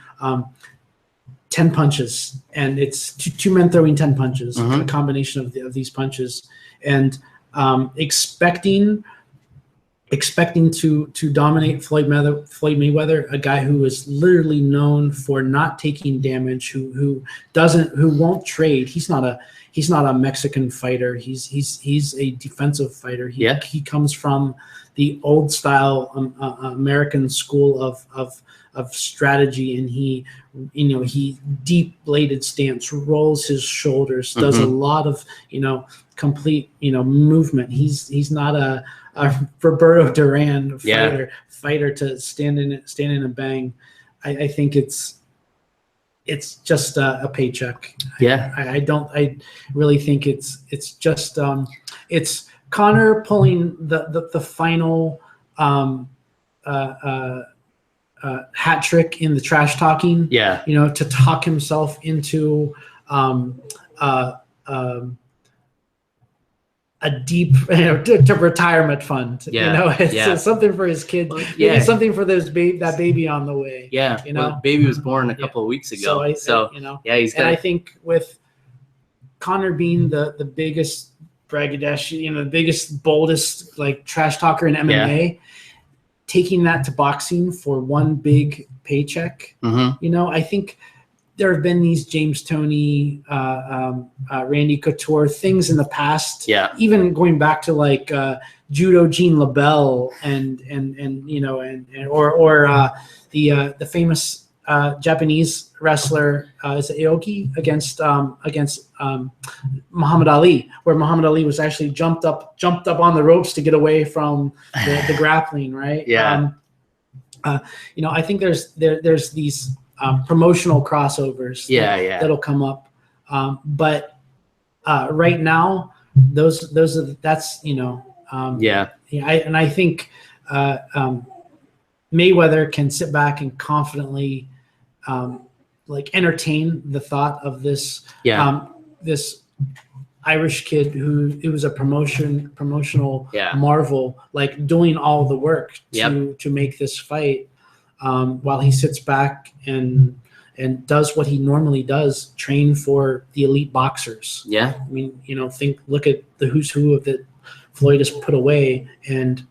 [SPEAKER 2] 10 punches, and it's two men throwing 10 punches.
[SPEAKER 1] Mm-hmm.
[SPEAKER 2] A combination of these punches, and expecting to dominate Floyd Mayweather, a guy who is literally known for not taking damage, who won't trade. He's not a Mexican fighter. He's a defensive fighter. He comes from the old style American school of strategy, and he deep bladed stance, rolls his shoulders, does a lot of complete movement. He's not a Roberto Duran fighter to stand in and bang. I think it's just a paycheck.
[SPEAKER 1] Yeah.
[SPEAKER 2] I really think it's just it's Conor pulling the final hat trick in the trash talking.
[SPEAKER 1] Yeah.
[SPEAKER 2] To talk himself into a deep to retirement fund. It's something for his kid. Maybe something for that baby on the way.
[SPEAKER 1] Yeah. The baby was born a couple of weeks ago.
[SPEAKER 2] He's got.
[SPEAKER 1] And
[SPEAKER 2] I think with Conor being the biggest braggadocio, the biggest, boldest trash talker in MMA, taking that to boxing for one big paycheck. I think there have been these James Toney, Randy Couture things in the past. Yeah. Even going back to judo Jean LaBelle and the famous Japanese wrestler is it Aoki against Muhammad Ali, where Muhammad Ali was actually jumped up on the ropes to get away from the grappling, right?
[SPEAKER 1] Yeah.
[SPEAKER 2] I think there's these promotional crossovers that'll come up, but right now I think Mayweather can sit back and confidently entertain the thought of this this Irish kid who was a promotional marvel, doing all the work to make this fight, while he sits back and does what he normally does, train for the elite boxers. Yeah. I mean, look at the who's who that Floyd has put away, and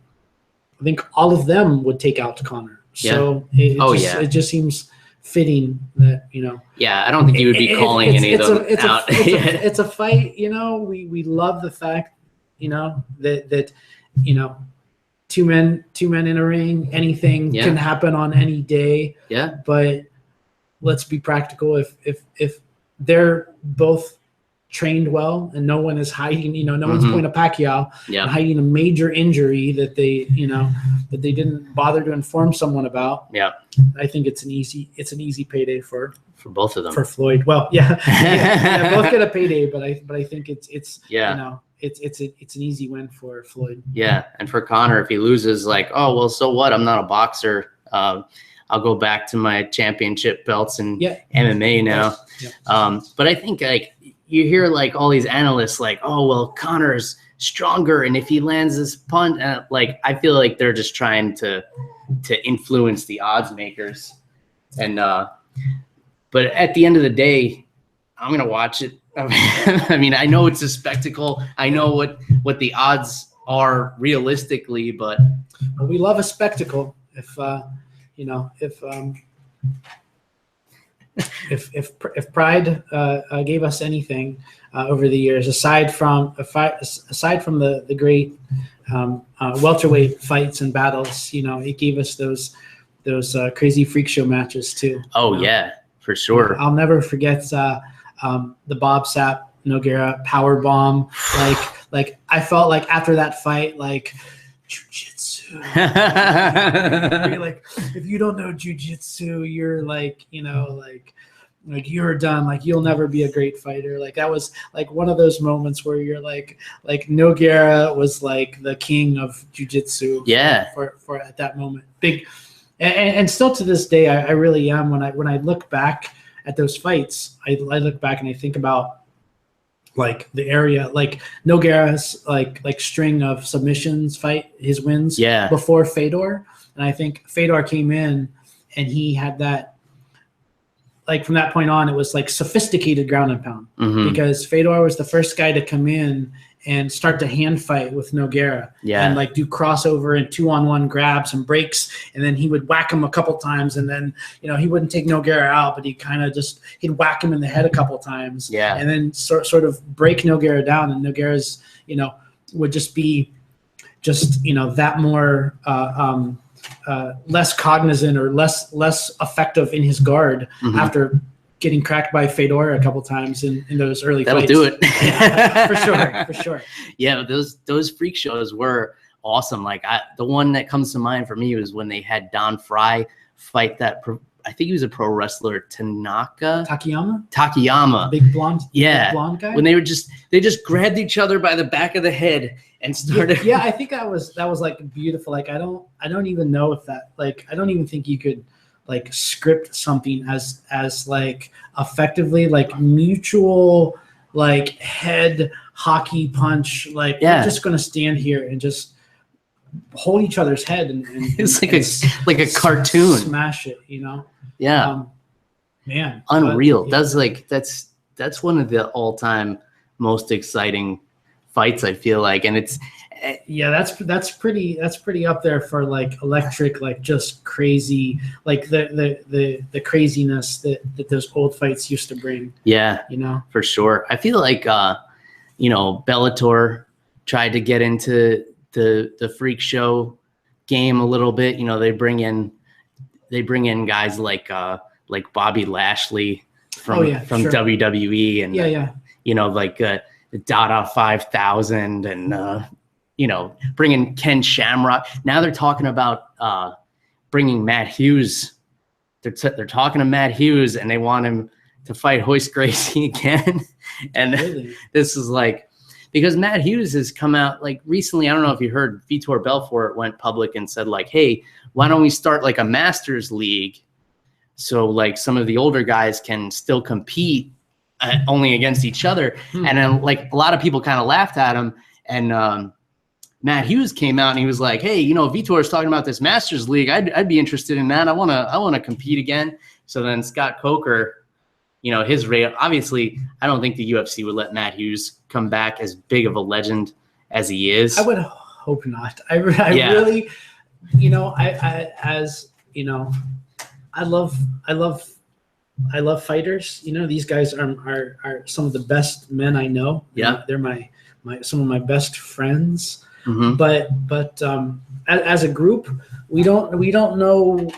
[SPEAKER 2] I think all of them would take out Conor. So it just seems fitting that,
[SPEAKER 1] Yeah, I don't think you would be calling any of them out.
[SPEAKER 2] It's a fight, we love the fact, that two men in a ring, anything can happen on any day. Yeah. But let's be practical. If they're both trained well and no one is hiding, no one's pulling a Pacquiao and hiding a major injury that they didn't bother to inform someone about. Yeah. I think it's an easy payday for
[SPEAKER 1] both of them.
[SPEAKER 2] For Floyd. Well, both get a payday, but I think it's an easy win for Floyd.
[SPEAKER 1] Yeah. And for Conor, if he loses, so what? I'm not a boxer. I'll go back to my championship belts and MMA now. Yeah. But I think you hear all these analysts Conor's stronger. And if he lands this punch, like, I feel like they're just trying to influence the odds makers. And, but at the end of the day, I'm going to watch it. I mean, I know it's a spectacle. I know what the odds are realistically, but
[SPEAKER 2] well, we love a spectacle. If Pride gave us anything over the years, aside from the great welterweight fights and battles, it gave us those crazy freak show matches too.
[SPEAKER 1] Oh yeah, for sure.
[SPEAKER 2] I'll never forget the Bob Sapp Nogueira power bomb. Like I felt like after that fight, like jiu-jitsu. Like if you don't know jiu-jitsu, you're like, like you're done. Like you'll never be a great fighter. Like that was like one of those moments where you're like Nogueira was like the king of jiu-jitsu.
[SPEAKER 1] Yeah.
[SPEAKER 2] For at that moment, big, and still to this day, I really am. When I look back at those fights, I look back and I think about like the area, like Nogueira's like string of submissions fight, his wins before Fedor. And I think Fedor came in and he had that, like from that point on, it was like sophisticated ground and pound because Fedor was the first guy to come in and start to hand fight with Nogueira and like do crossover and 2-on-1 grabs and breaks. And then he would whack him a couple times. And then, he wouldn't take Nogueira out, but he'd whack him in the head a couple times. Yeah. And then sort of break Nogueira down. And Nogueira's, would just be that more, less cognizant or less effective in his guard after getting cracked by Fedor a couple times in those early
[SPEAKER 1] That'll
[SPEAKER 2] fights.
[SPEAKER 1] do it.
[SPEAKER 2] for sure.
[SPEAKER 1] Yeah, those freak shows were awesome. Like the one that comes to mind for me was when they had Don Fry fight that. I think he was a pro wrestler, Takayama,
[SPEAKER 2] big blonde,
[SPEAKER 1] big
[SPEAKER 2] blonde guy.
[SPEAKER 1] When they just grabbed each other by the back of the head and started.
[SPEAKER 2] Yeah, I think that was like beautiful. Like I don't even know if that, like I don't even think you could like script something as like effectively like mutual like head hockey punch. Like we're just gonna stand here and just hold each other's head and
[SPEAKER 1] it's like a cartoon.
[SPEAKER 2] Smash it,
[SPEAKER 1] Yeah.
[SPEAKER 2] Man.
[SPEAKER 1] Unreal. That's one of the all-time most exciting fights, I feel like. And it's
[SPEAKER 2] that's pretty up there for like electric, like just crazy, like the craziness that those old fights used to bring.
[SPEAKER 1] Yeah. For sure. I feel like Bellator tried to get into the freak show game a little bit. They bring in guys like Bobby Lashley from WWE and like the Dada 5000 and bringing Ken Shamrock. Now they're talking about bringing Matt Hughes. They're talking to Matt Hughes and they want him to fight Hoist Gracie again. And really? This is like, because Matt Hughes has come out like recently. I don't know if you heard, Vitor Belfort went public and said like, hey, why don't we start like a Masters League? So like some of the older guys can still compete only against each other. And then like a lot of people kind of laughed at him. And Matt Hughes came out and he was like, hey, Vitor is talking about this Masters League. I'd be interested in that. I want to compete again. So then Scott Coker, his rate, obviously, I don't think the UFC would let Matt Hughes come back as big of a legend as he is.
[SPEAKER 2] I would hope not. I really, I love fighters. These guys are some of the best men I know.
[SPEAKER 1] Yeah,
[SPEAKER 2] they're some of my best friends. But as a group, we don't know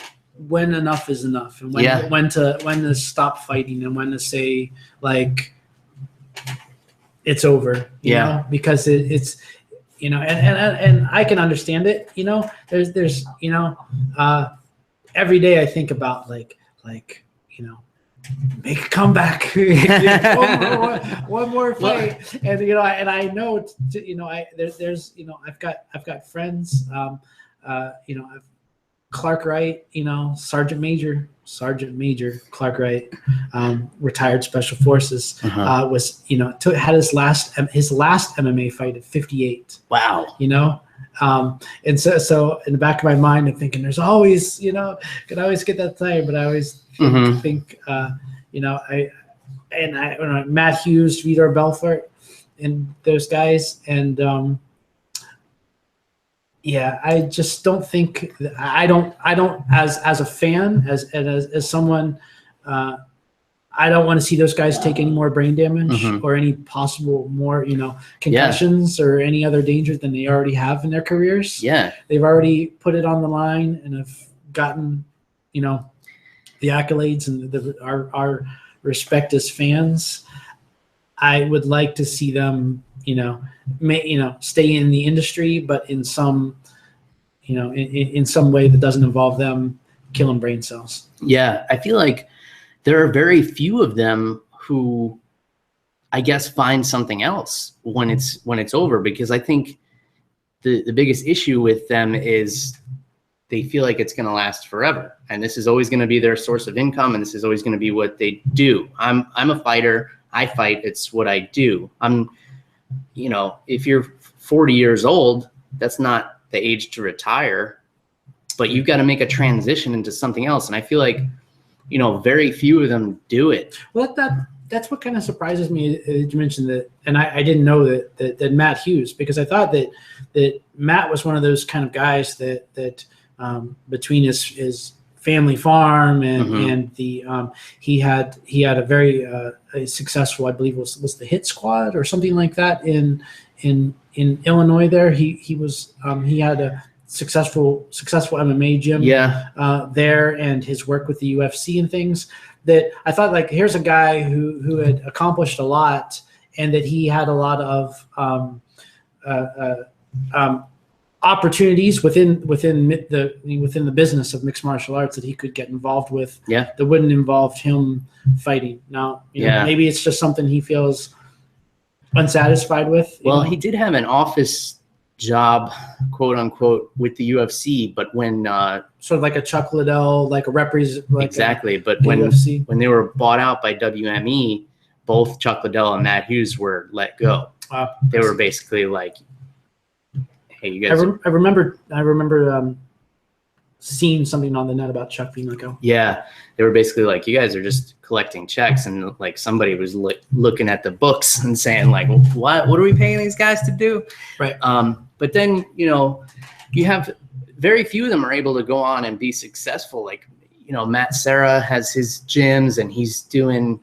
[SPEAKER 2] when enough is enough, and when to stop fighting, and when to say like it's over. You know, because it's and I can understand it. There's every day I think about like make a comeback, one more fight, and and I know there's I've got friends, Clark Wright, Sergeant Major Clark Wright, retired Special Forces, was had his last MMA fight at 58.
[SPEAKER 1] Wow.
[SPEAKER 2] And so in the back of my mind, I'm thinking there's always, could always get that time, but I always think Matt Hughes, Vitor Belfort, and those guys, and I just don't think I don't as a fan, as someone, I don't want to see those guys take any more brain damage or any possible more, concussions or any other danger than they already have in their careers.
[SPEAKER 1] Yeah.
[SPEAKER 2] They've already put it on the line and have gotten, the accolades and our respect as fans. I would like to see them, stay in the industry, but in some, in some way that doesn't involve them killing brain cells.
[SPEAKER 1] Yeah. I feel like there are very few of them who, I guess, find something else when it's over, because I think the biggest issue with them is they feel like it's going to last forever, and this is always going to be their source of income, and this is always going to be what they do. I'm a fighter. I fight. It's what I do. If you're 40 years old, that's not the age to retire, but you've got to make a transition into something else. And I feel like, very few of them do it.
[SPEAKER 2] Well, that's what kind of surprises me that you mentioned that. And I didn't know that Matt Hughes, because I thought that Matt was one of those kind of guys that between his family farm and the he had a very a successful, I believe was the Hit Squad or something like that in Illinois. There he was he had a successful MMA gym there, and his work with the UFC and things, that I thought, like, here's a guy who had accomplished a lot, and that he had a lot of opportunities within the business of mixed martial arts that he could get involved with that wouldn't involve him fighting. Now, maybe it's just something he feels unsatisfied with.
[SPEAKER 1] Well, he did have an office job, quote unquote, with the UFC, but when
[SPEAKER 2] sort of like a Chuck Liddell, like a
[SPEAKER 1] exactly. But when they were bought out by WME, both Chuck Liddell and Matt Hughes were let go. They were basically like, "Hey, you guys."
[SPEAKER 2] I remember seeing something on the net about Chuck being let go.
[SPEAKER 1] Yeah, they were basically like, "You guys are just collecting checks," and like somebody was looking at the books and saying like, well, "What are we paying these guys to do?"
[SPEAKER 2] Right.
[SPEAKER 1] But then you have very few of them are able to go on and be successful. Like Matt Serra has his gyms, and he's doing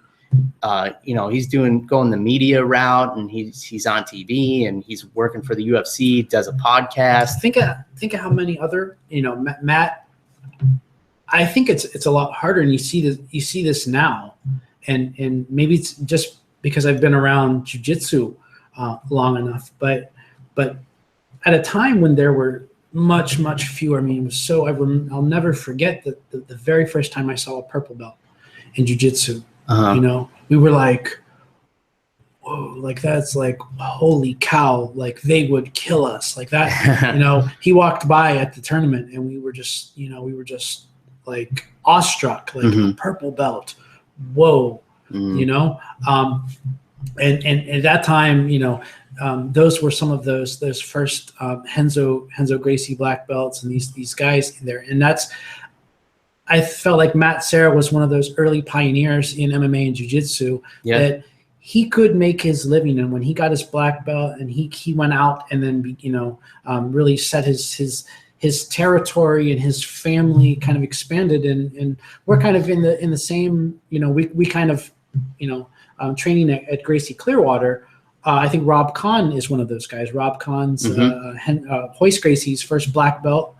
[SPEAKER 1] going the media route, and he's on TV, and he's working for the UFC, does a podcast.
[SPEAKER 2] Think of how many other, Matt. I think it's a lot harder, and you see this now, and maybe it's just because I've been around jiu-jitsu long enough, but at a time when there were much fewer. I mean, it was so. I'll never forget the very first time I saw a purple belt in jiu-jitsu. We were like, whoa, like that's like, holy cow, like they would kill us like that. He walked by at the tournament, and we were just like awestruck, like a purple belt. Whoa. And at that time, those were some of those first Renzo Gracie black belts, and these guys in there. And I felt like Matt Serra was one of those early pioneers in MMA and jiu-jitsu that he could make his living. And when he got his black belt, and he went out and then really set his territory, and his family kind of expanded, and we're kind of in the same, we kind of training at Gracie Clearwater. I think Rob Kahn is one of those guys. Rob Kahn's Hoist Gracie's first black belt.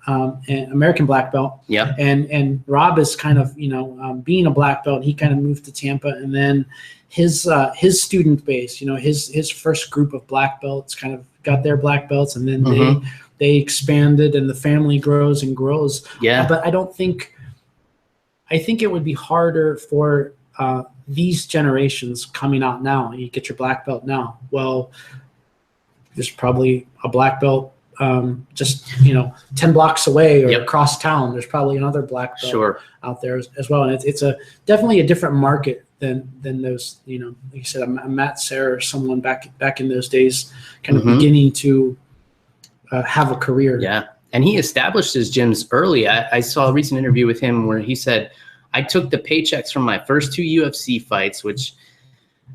[SPEAKER 2] American black belt.
[SPEAKER 1] Yeah.
[SPEAKER 2] And Rob is kind of, being a black belt, he kind of moved to Tampa, and then his student base, his first group of black belts kind of got their black belts, and then they expanded, and the family grows and grows.
[SPEAKER 1] Yeah.
[SPEAKER 2] But I think it would be harder for these generations coming out now. You get your black belt now. Well, there's probably a black belt just 10 blocks away or across town, there's probably another black belt out there as well. And it's definitely a different market than those, like you said, a Matt Serra or someone back in those days, kind of beginning to have a career.
[SPEAKER 1] Yeah. And he established his gyms early. I saw a recent interview with him where he said, I took the paychecks from my first 2 UFC fights, which,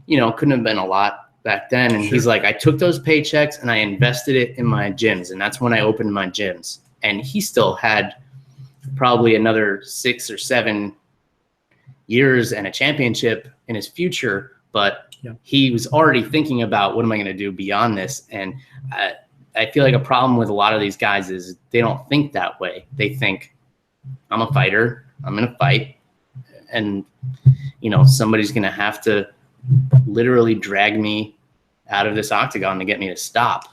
[SPEAKER 1] couldn't have been a lot back then. And he's like, I took those paychecks and I invested it in my gyms. And that's when I opened my gyms. And he still had probably another 6 or 7 years and a championship in his future. But he was already thinking about, what am I going to do beyond this? And I feel like a problem with a lot of these guys is they don't think that way. They think, I'm a fighter, I'm going to fight, and, somebody's going to have to literally drag me out of this octagon to get me to stop.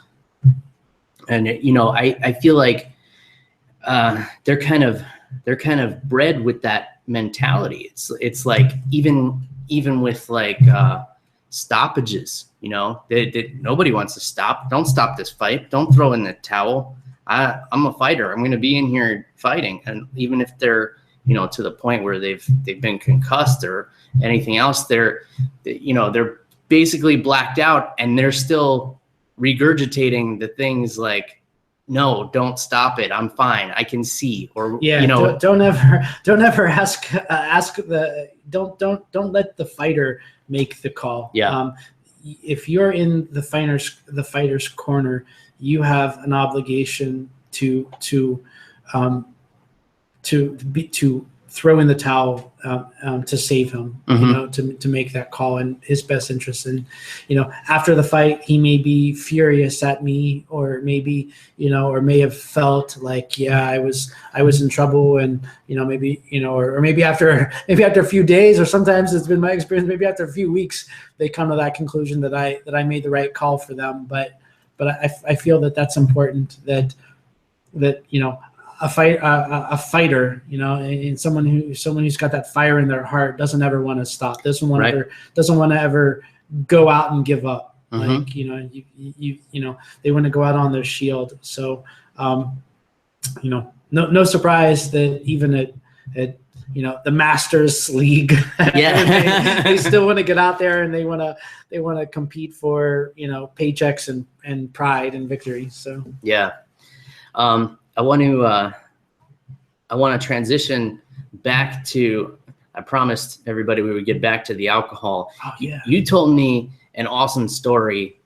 [SPEAKER 1] And, I feel like they're kind of bred with that mentality. It's like, even with like stoppages, nobody wants to stop. Don't stop this fight. Don't throw in the towel. I'm a fighter. I'm going to be in here fighting. And even if they're, to the point where they've been concussed or anything else, they're basically blacked out, and they're still regurgitating the things like, no, don't stop it. I'm fine. I can see. Or
[SPEAKER 2] don't ever ask don't let the fighter make the call. If you're in the fighter's corner, you have an obligation to throw in the towel to save him, to make that call in his best interest. And, after the fight, he may be furious at me, or maybe, or may have felt like, I was in trouble, and, maybe, or maybe after a few days, or sometimes it's been my experience, maybe after a few weeks, they come to that conclusion that I made the right call for them. But I feel that that's important, that a fighter, and someone who's got that fire in their heart doesn't ever want to stop. Doesn't want to ever go out and give up. Like, they want to go out on their shield. So, no surprise that even at the Masters League, they still want to get out there, and they want to compete for, paychecks and pride and victory. So,
[SPEAKER 1] I want to transition back to, I promised everybody we would get back to the alcohol.
[SPEAKER 2] Oh, yeah.
[SPEAKER 1] You told me an awesome story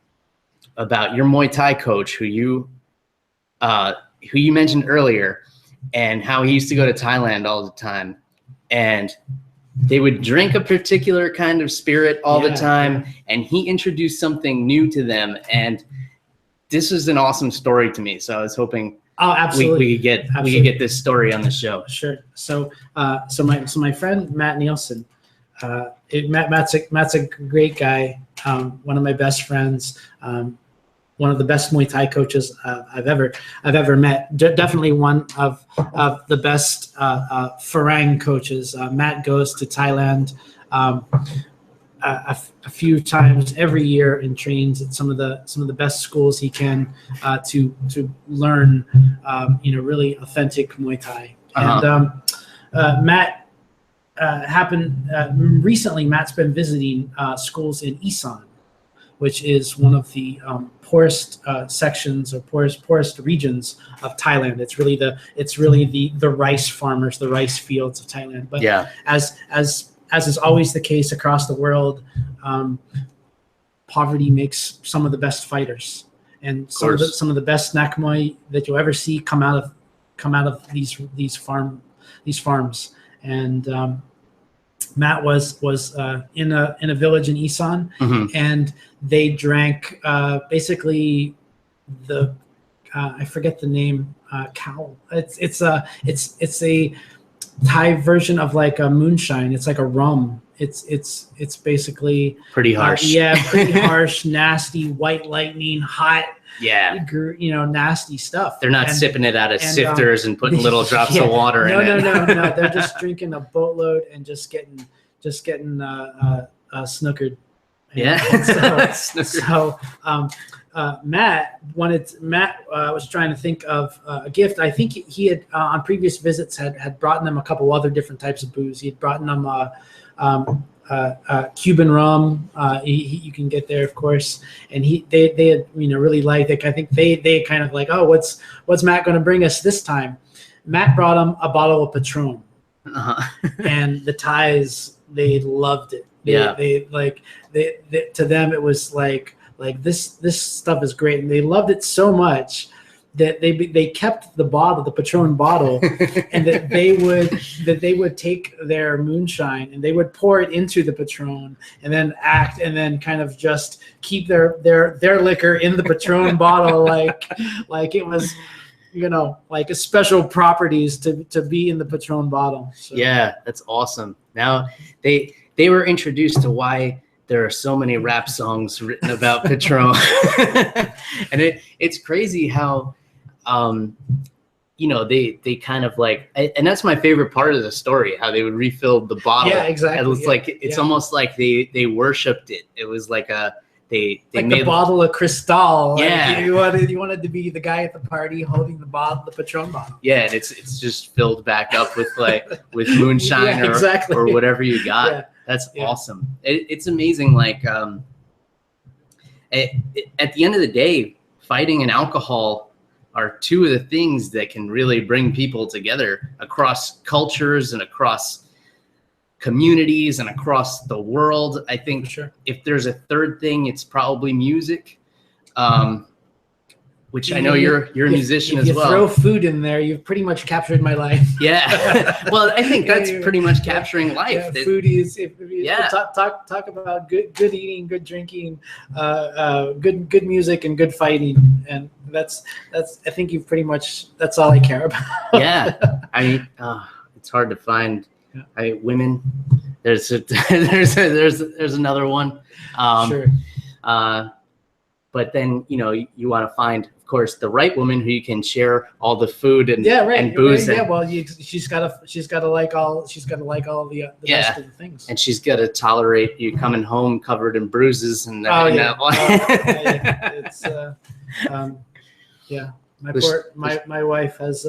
[SPEAKER 1] about your Muay Thai coach who you mentioned earlier, and how he used to go to Thailand all the time, and they would drink a particular kind of spirit all the time, and he introduced something new to them. And this was an awesome story to me. So I was hoping
[SPEAKER 2] absolutely.
[SPEAKER 1] we could get this story on the show.
[SPEAKER 2] Sure. So my friend Matt Nielsen, Matt's a great guy. One of my best friends. One of the best Muay Thai coaches I've ever met. Definitely one of the best Farang coaches. Matt goes to Thailand a few times every year and trains at some of the best schools he can to learn really authentic Muay Thai. And Matt recently. Matt's been visiting schools in Isan, which is one of the poorest sections or poorest regions of Thailand. It's really the rice farmers, the rice fields of Thailand. But as is always the case across the world, poverty makes some of the best fighters, and some of the best Nakmoi that you'll ever see come out of these farms. And Matt was in a village in Isan, and they drank basically the I forget the name, cow. It's a Thai version of like a moonshine. It's like a rum. It's basically
[SPEAKER 1] pretty harsh.
[SPEAKER 2] Pretty harsh, nasty, white lightning, hot. Nasty stuff.
[SPEAKER 1] They're not sipping it out of sifters and putting little drops of water in it.
[SPEAKER 2] No. They're just drinking a boatload and just getting snookered.
[SPEAKER 1] Yeah.
[SPEAKER 2] Matt was trying to think of a gift. I think he had on previous visits had brought them a couple other different types of booze. He'd brought them Cuban rum. You can get there, of course. And they had really liked it. I think they kind of like, oh, what's Matt going to bring us this time? Matt brought him a bottle of Patron, and the Thais, they loved it. To them it was like this stuff is great, and they loved it so much that they kept the Patron bottle, and that they would take their moonshine and they would pour it into the Patron, and then kind of just keep their liquor in the Patron bottle, like it was, like a special properties to be in the Patron bottle. So.
[SPEAKER 1] Yeah, that's awesome. Now they were introduced to why there are so many rap songs written about Patron. And it's crazy how, they kind of like, and that's my favorite part of the story, how they would refill the bottle.
[SPEAKER 2] Yeah, exactly.
[SPEAKER 1] It was it's almost like they worshipped it. It was like they made
[SPEAKER 2] the bottle of Cristal.
[SPEAKER 1] Yeah.
[SPEAKER 2] Like you wanted to be the guy at the party holding the Patron bottle.
[SPEAKER 1] Yeah, and it's just filled back up with with moonshine or whatever you got. Yeah. That's awesome. It's amazing. Like at the end of the day, fighting and alcohol are two of the things that can really bring people together across cultures and across communities and across the world. I think if there's a third thing, it's probably music, which I know you're a musician as well.
[SPEAKER 2] If you throw food in there, you've pretty much captured my life.
[SPEAKER 1] Yeah. Well, I think that's pretty much capturing life.
[SPEAKER 2] Yeah, foodies. Talk about good eating, good drinking, good music, and good fighting, and that's. I think you pretty much. That's all I care about.
[SPEAKER 1] Yeah. It's hard to find. Women. There's another one.
[SPEAKER 2] Sure.
[SPEAKER 1] But then you want to find, of course, the right woman who you can share all the food and and booze.
[SPEAKER 2] Right, yeah, well, she's got to like all the rest of the things,
[SPEAKER 1] and she's got to tolerate you coming home covered in bruises and
[SPEAKER 2] it's my wife has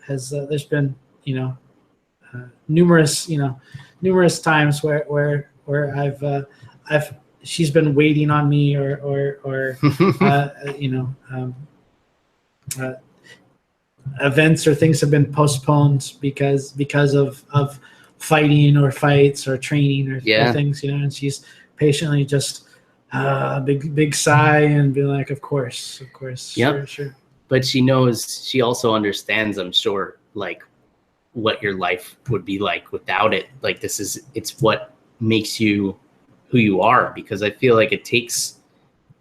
[SPEAKER 2] there's been numerous times where she's been waiting on me or events or things have been postponed because of fighting or fights or training or things, and she's patiently just big sigh and be like, of course,
[SPEAKER 1] yep.
[SPEAKER 2] Sure.
[SPEAKER 1] But she also understands, I'm sure, like what your life would be like without it. Like it's what makes you who you are, because I feel like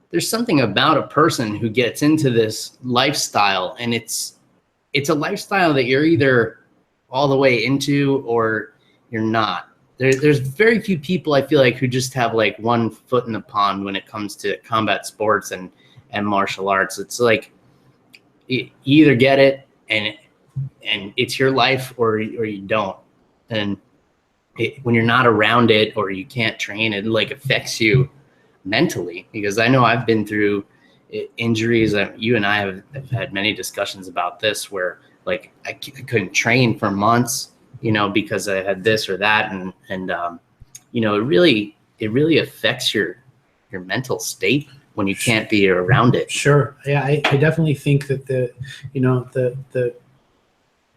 [SPEAKER 1] there's something about a person who gets into this lifestyle, and it's a lifestyle that you're either all the way into or you're not. There's very few people, I feel like, who just have like one foot in the pond when it comes to combat sports and martial arts. It's like you either get it and it's your life or you don't. And when you're not around it or you can't train, it like affects you mentally, because I know I've been through injuries. You and I have had many discussions about this, where like I couldn't train for months, because I had this or that. And it really affects your mental state when you can't be around it.
[SPEAKER 2] Sure. Yeah. I definitely think that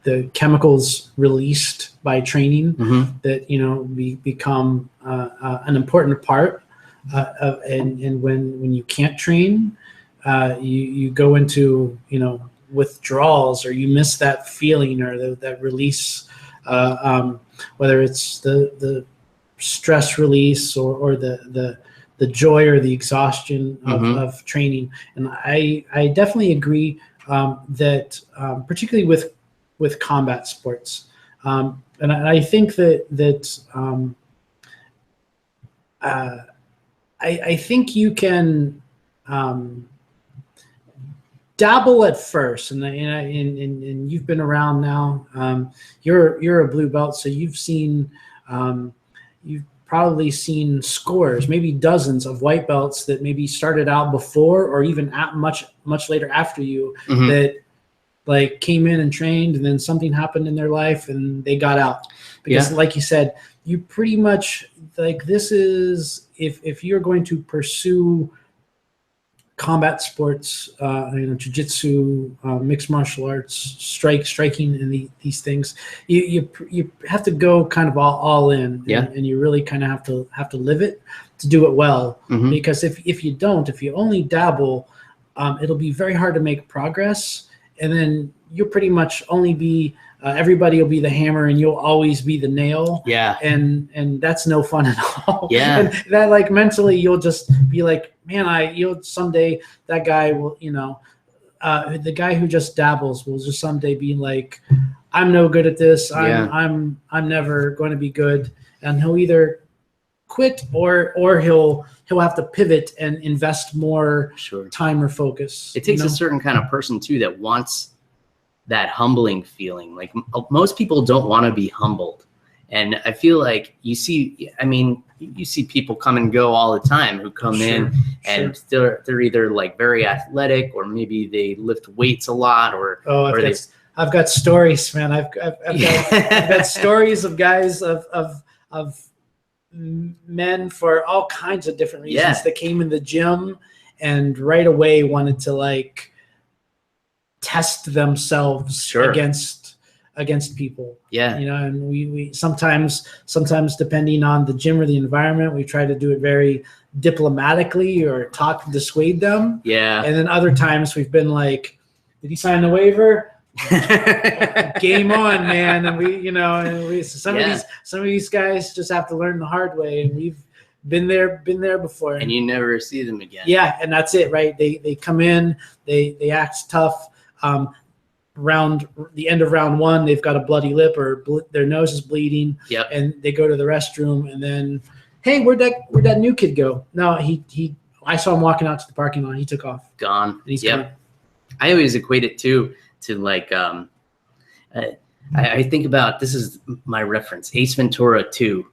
[SPEAKER 2] the chemicals released by training that become an important part and when you can't train, you go into withdrawals, or you miss that feeling or that release, whether it's the stress release or the joy or the exhaustion of training. And I definitely agree that particularly with combat sports. And I think that I think you can dabble at first, and you've been around now. You're a blue belt, so you've probably seen scores, maybe dozens of white belts that maybe started out before or even at much later after you that like came in and trained, and then something happened in their life and they got out. Because like you said, you pretty much like, this is, if you're going to pursue combat sports, jiu-jitsu, mixed martial arts, striking, and these things, you have to go kind of all in, and you really kind of have to live it to do it well. Because if you don't, if you only dabble, it'll be very hard to make progress, and then you'll pretty much only be everybody will be the hammer and you'll always be the nail. And that's no fun at all. And that, like, mentally you'll just be like, man, you'll someday, that guy will, the guy who just dabbles will just someday be like, I'm no good at this. I'm never going to be good. And he'll either quit or he'll have to pivot and invest more time or focus.
[SPEAKER 1] It takes a certain kind of person too that wants that humbling feeling. Like, most people don't want to be humbled. And I feel like you see people come and go all the time who come in and they're either like very athletic, or maybe they lift weights a lot,
[SPEAKER 2] I've got stories, man. I've got stories of guys of men for all kinds of different reasons that came in the gym and right away wanted to like test themselves against people. And we sometimes depending on the gym or the environment, we try to do it very diplomatically or talk to dissuade them. And then other times we've been like, did he sign the waiver? Game on, man. And some of these guys just have to learn the hard way, and we've been there before.
[SPEAKER 1] And you never see them again.
[SPEAKER 2] And that's it, right? They come in, they act tough. The end of round one, they've got a bloody lip or their nose is bleeding, and they go to the restroom, and then, hey, where'd that new kid go? No, I saw him walking out to the parking lot. He took off.
[SPEAKER 1] Gone.
[SPEAKER 2] And he's gone.
[SPEAKER 1] I always equate it to like, I think about, this is my reference, Ace Ventura 2.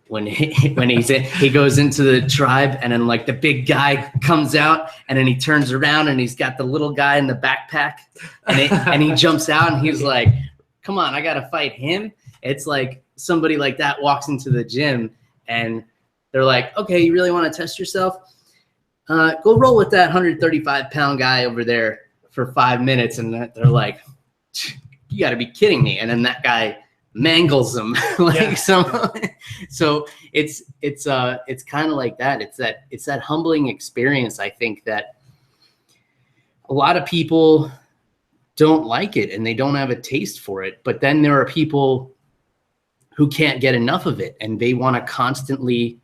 [SPEAKER 1] When he goes into the tribe, and then like the big guy comes out, and then he turns around and he's got the little guy in the backpack, and he jumps out, and he's like, come on, I gotta fight him. It's like somebody like that walks into the gym and they're like, okay, you really want to test yourself? Go roll with that 135-pound guy over there for 5 minutes. And they're like, you gotta be kidding me. And then that guy mangles them so it's kind of like that. It's that humbling experience. I think that a lot of people don't like it and they don't have a taste for it, but then there are people who can't get enough of it, and they want to constantly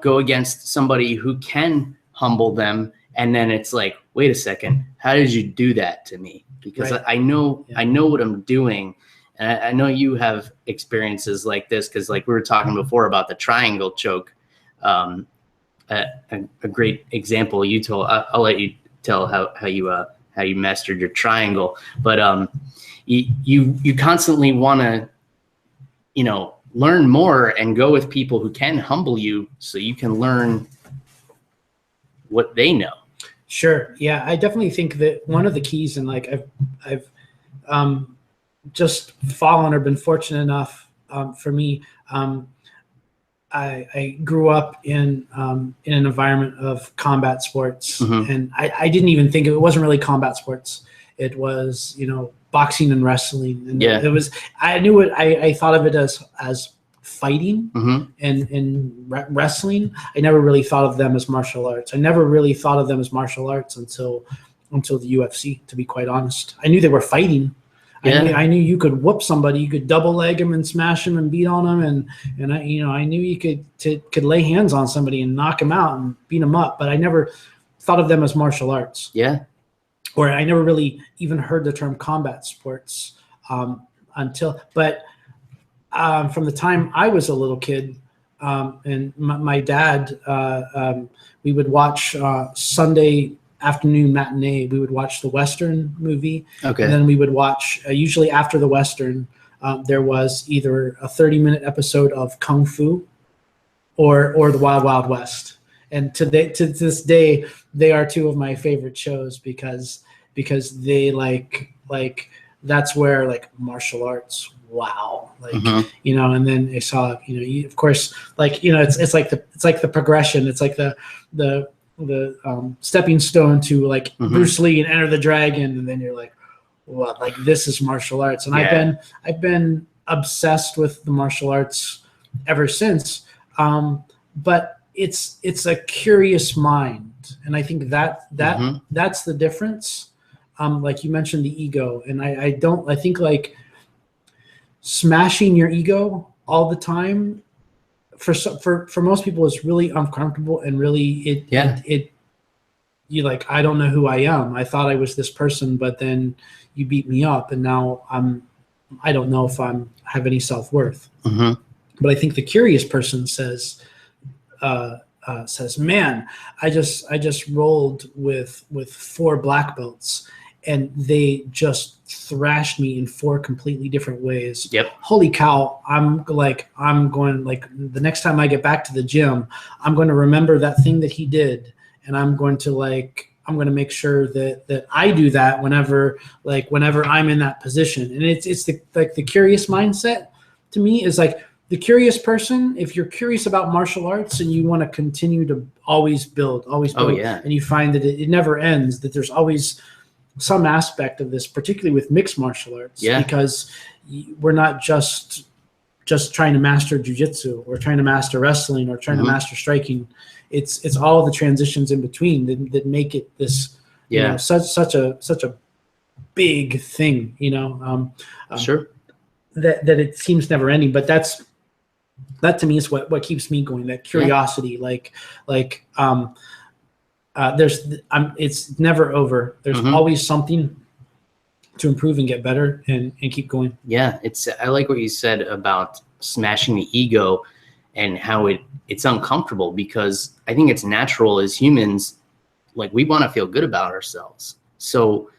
[SPEAKER 1] go against somebody who can humble them. And then it's like, wait a second, how did you do that to me? Because I know what I'm doing. And I know you have experiences like this, because like we were talking before about the triangle choke, a great example you told. I'll let you tell how you mastered your triangle, but you constantly want to learn more and go with people who can humble you, so you can learn what they know.
[SPEAKER 2] Sure. Yeah, I definitely think that one of the keys, and like I've just fallen or been fortunate enough, for me, I grew up in an environment of combat sports, and I didn't even think it wasn't really combat sports. It was, boxing and wrestling. And it was, I thought of it as fighting and wrestling. I never really thought of them as martial arts. I never really thought of them as martial arts until the UFC, to be quite honest. I knew they were fighting. I knew you could whoop somebody, you could double leg them and smash them and beat on them, and I knew you could lay hands on somebody and knock them out and beat them up, but I never thought of them as martial arts. Or I never really even heard the term combat sports from the time I was a little kid, and my dad, we would watch Sunday afternoon matinee. We would watch the Western movie. And then we would watch, usually after the Western, there was either a 30-minute episode of Kung Fu, or the Wild Wild West. And to this day, they are two of my favorite shows because they like that's where like martial arts, wow, like you know. And then I saw, you know, of course, like, you know, it's like the progression. It's like the stepping stone to like Bruce Lee and Enter the Dragon, and then you're like, what, like this is martial arts. And I've been obsessed with the martial arts ever since. But it's a curious mind, and I think that's the difference. Like you mentioned the ego, and I think like smashing your ego all the time for most people is really uncomfortable, and really you like, I don't know who I am. I thought I was this person, but then you beat me up, and now I don't know if have any self-worth. But I think the curious person says, man, I just rolled with 4 black belts, and they just thrashed me in 4 completely different ways.
[SPEAKER 1] Yep.
[SPEAKER 2] Holy cow. I'm going, like, the next time I get back to the gym, I'm going to remember that thing that he did. And I'm going to make sure that I do that whenever I'm in that position. And it's the curious mindset to me is like, the curious person, if you're curious about martial arts and you want to continue to always build, and you find that it never ends, that there's always some aspect of this, particularly with mixed martial arts, because we're not just trying to master jiu-jitsu or trying to master wrestling or trying to master striking. It's all the transitions in between that make it this, you know, such a big thing, you know.
[SPEAKER 1] Sure.
[SPEAKER 2] That it seems never ending, but that to me is what keeps me going. That curiosity, it's never over. There's always something to improve and get better and keep going. Yeah,
[SPEAKER 1] I like what you said about smashing the ego and how it's uncomfortable, because I think it's natural as humans, like, we want to feel good about ourselves. So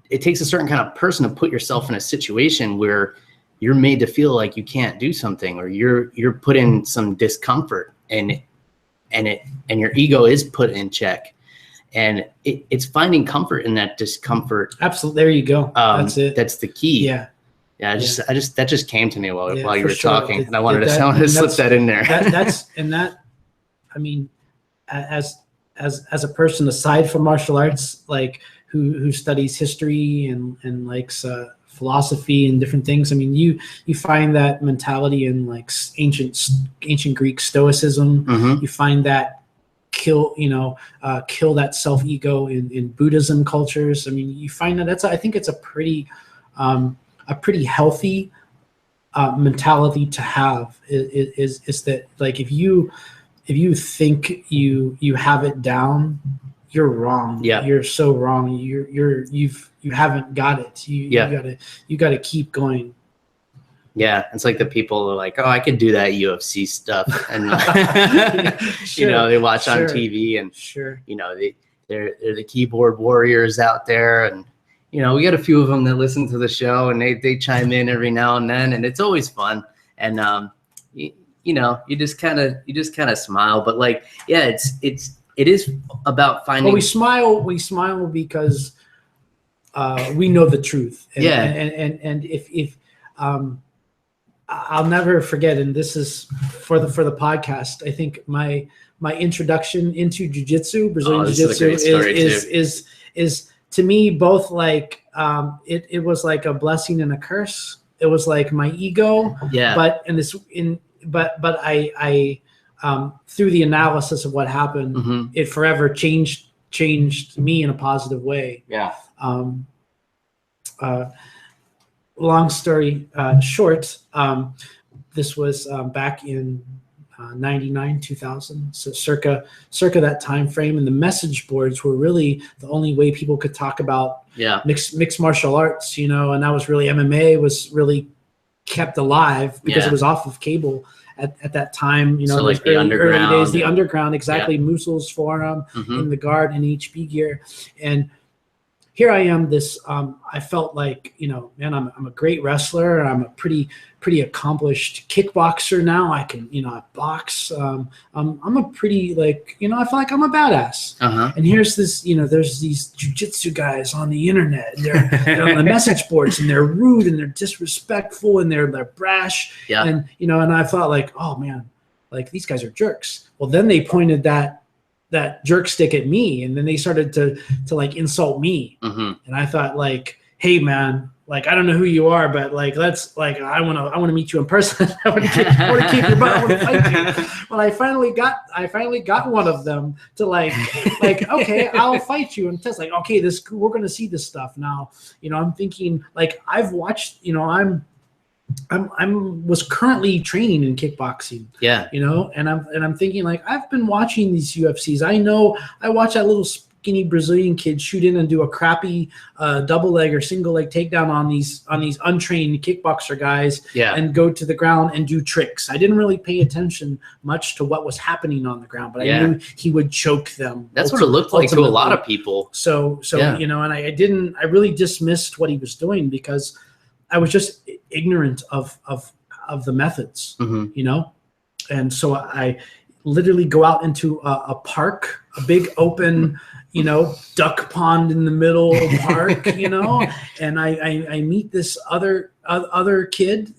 [SPEAKER 1] it takes a certain kind of person to put yourself in a situation where you're made to feel like you can't do something, or you're put in some discomfort, and your ego is put in check, and it's finding comfort in that discomfort.
[SPEAKER 2] Absolutely. There you go. That's it.
[SPEAKER 1] That's the key.
[SPEAKER 2] Yeah.
[SPEAKER 1] That just came to me while you were talking, and I wanted to slip that in there.
[SPEAKER 2] I mean, as a person aside from martial arts, like who studies history and likes philosophy and different things, I mean, you find that mentality in like ancient Greek stoicism. You find that kill that self-ego in Buddhism cultures. I mean, you find that I think it's a pretty healthy mentality to have. Is that, like, if you think you have it down, you're wrong.
[SPEAKER 1] Yeah.
[SPEAKER 2] You're so wrong. You haven't got it. You gotta keep going.
[SPEAKER 1] Yeah, it's like the people who are like, oh, I could do that UFC stuff, and you know, they watch on TV, and you know, they're the keyboard warriors out there, and you know, we got a few of them that listen to the show, and they chime in every now and then, and it's always fun. And you know, you just kind of smile, but like, yeah, it is about finding.
[SPEAKER 2] Well, we smile because we know the truth. And, and if I'll never forget, and this is for the podcast, I think my introduction into jiu-jitsu, Brazilian jiu-jitsu, is to me both like it was like a blessing and a curse. It was like my ego, but I through the analysis of what happened, it forever changed me in a positive way. Long story short, this was back in 99, 2000, so circa that time frame, and the message boards were really the only way people could talk about mixed martial arts, you know, and that was really, MMA was really kept alive because it was off of cable at that time, you know,
[SPEAKER 1] so like
[SPEAKER 2] the
[SPEAKER 1] early
[SPEAKER 2] days, the underground, exactly, Musil's Forum, in the guard and HB gear. And here I am, I felt like, man, I'm a great wrestler. I'm a pretty accomplished kickboxer now. I can, I box. I'm a pretty, like, I feel like I'm a badass. And here's this, there's these jujitsu guys on the internet. And they're on the message boards, and they're rude, and they're disrespectful, and they're brash.
[SPEAKER 1] Yeah.
[SPEAKER 2] And, and I thought, like, oh man, like, these guys are jerks. Well, then they pointed that jerk stick at me, and then they started to like insult me. And I thought, like, hey man, like, I don't know who you are, but like, let's, like, I want to meet you in person. I want to kick your butt. I want to fight you. Well, I finally got one of them to like, okay, I'll fight you. And test, like, okay, we're going to see this stuff now. I'm thinking, like, I've watched, was currently training in kickboxing. Yeah. And I'm thinking, like, I've been watching these UFCs. I watch that little skinny Brazilian kid shoot in and do a crappy double leg or single leg takedown on these untrained kickboxer guys. Yeah. And go to the ground and do tricks. I didn't really pay attention much to what was happening on the ground, but I knew he would choke them.
[SPEAKER 1] That's what it looked like to a lot of people.
[SPEAKER 2] So yeah. And I really dismissed what he was doing because I was just ignorant of the methods, and so I literally go out into a park, a big open, duck pond in the middle park, and I meet this other kid,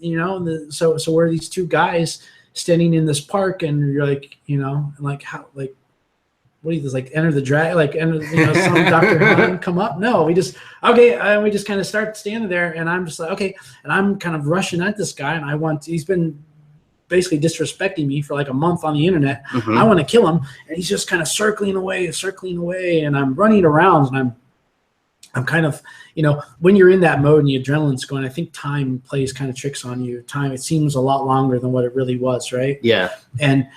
[SPEAKER 2] so we're these two guys standing in this park, and you're like, like, how, like, what do you like enter the drag, like, enter, some Dr. Han come up? No, we just kind of start standing there, and I'm just like, okay, and I'm kind of rushing at this guy, and he's been basically disrespecting me for like a month on the internet. I want to kill him, and he's just kind of circling away, and I'm running around, and I'm kind of, when you're in that mode and the adrenaline's going, I think time plays kind of tricks on you. Time, it seems a lot longer than what it really was, right? Yeah. And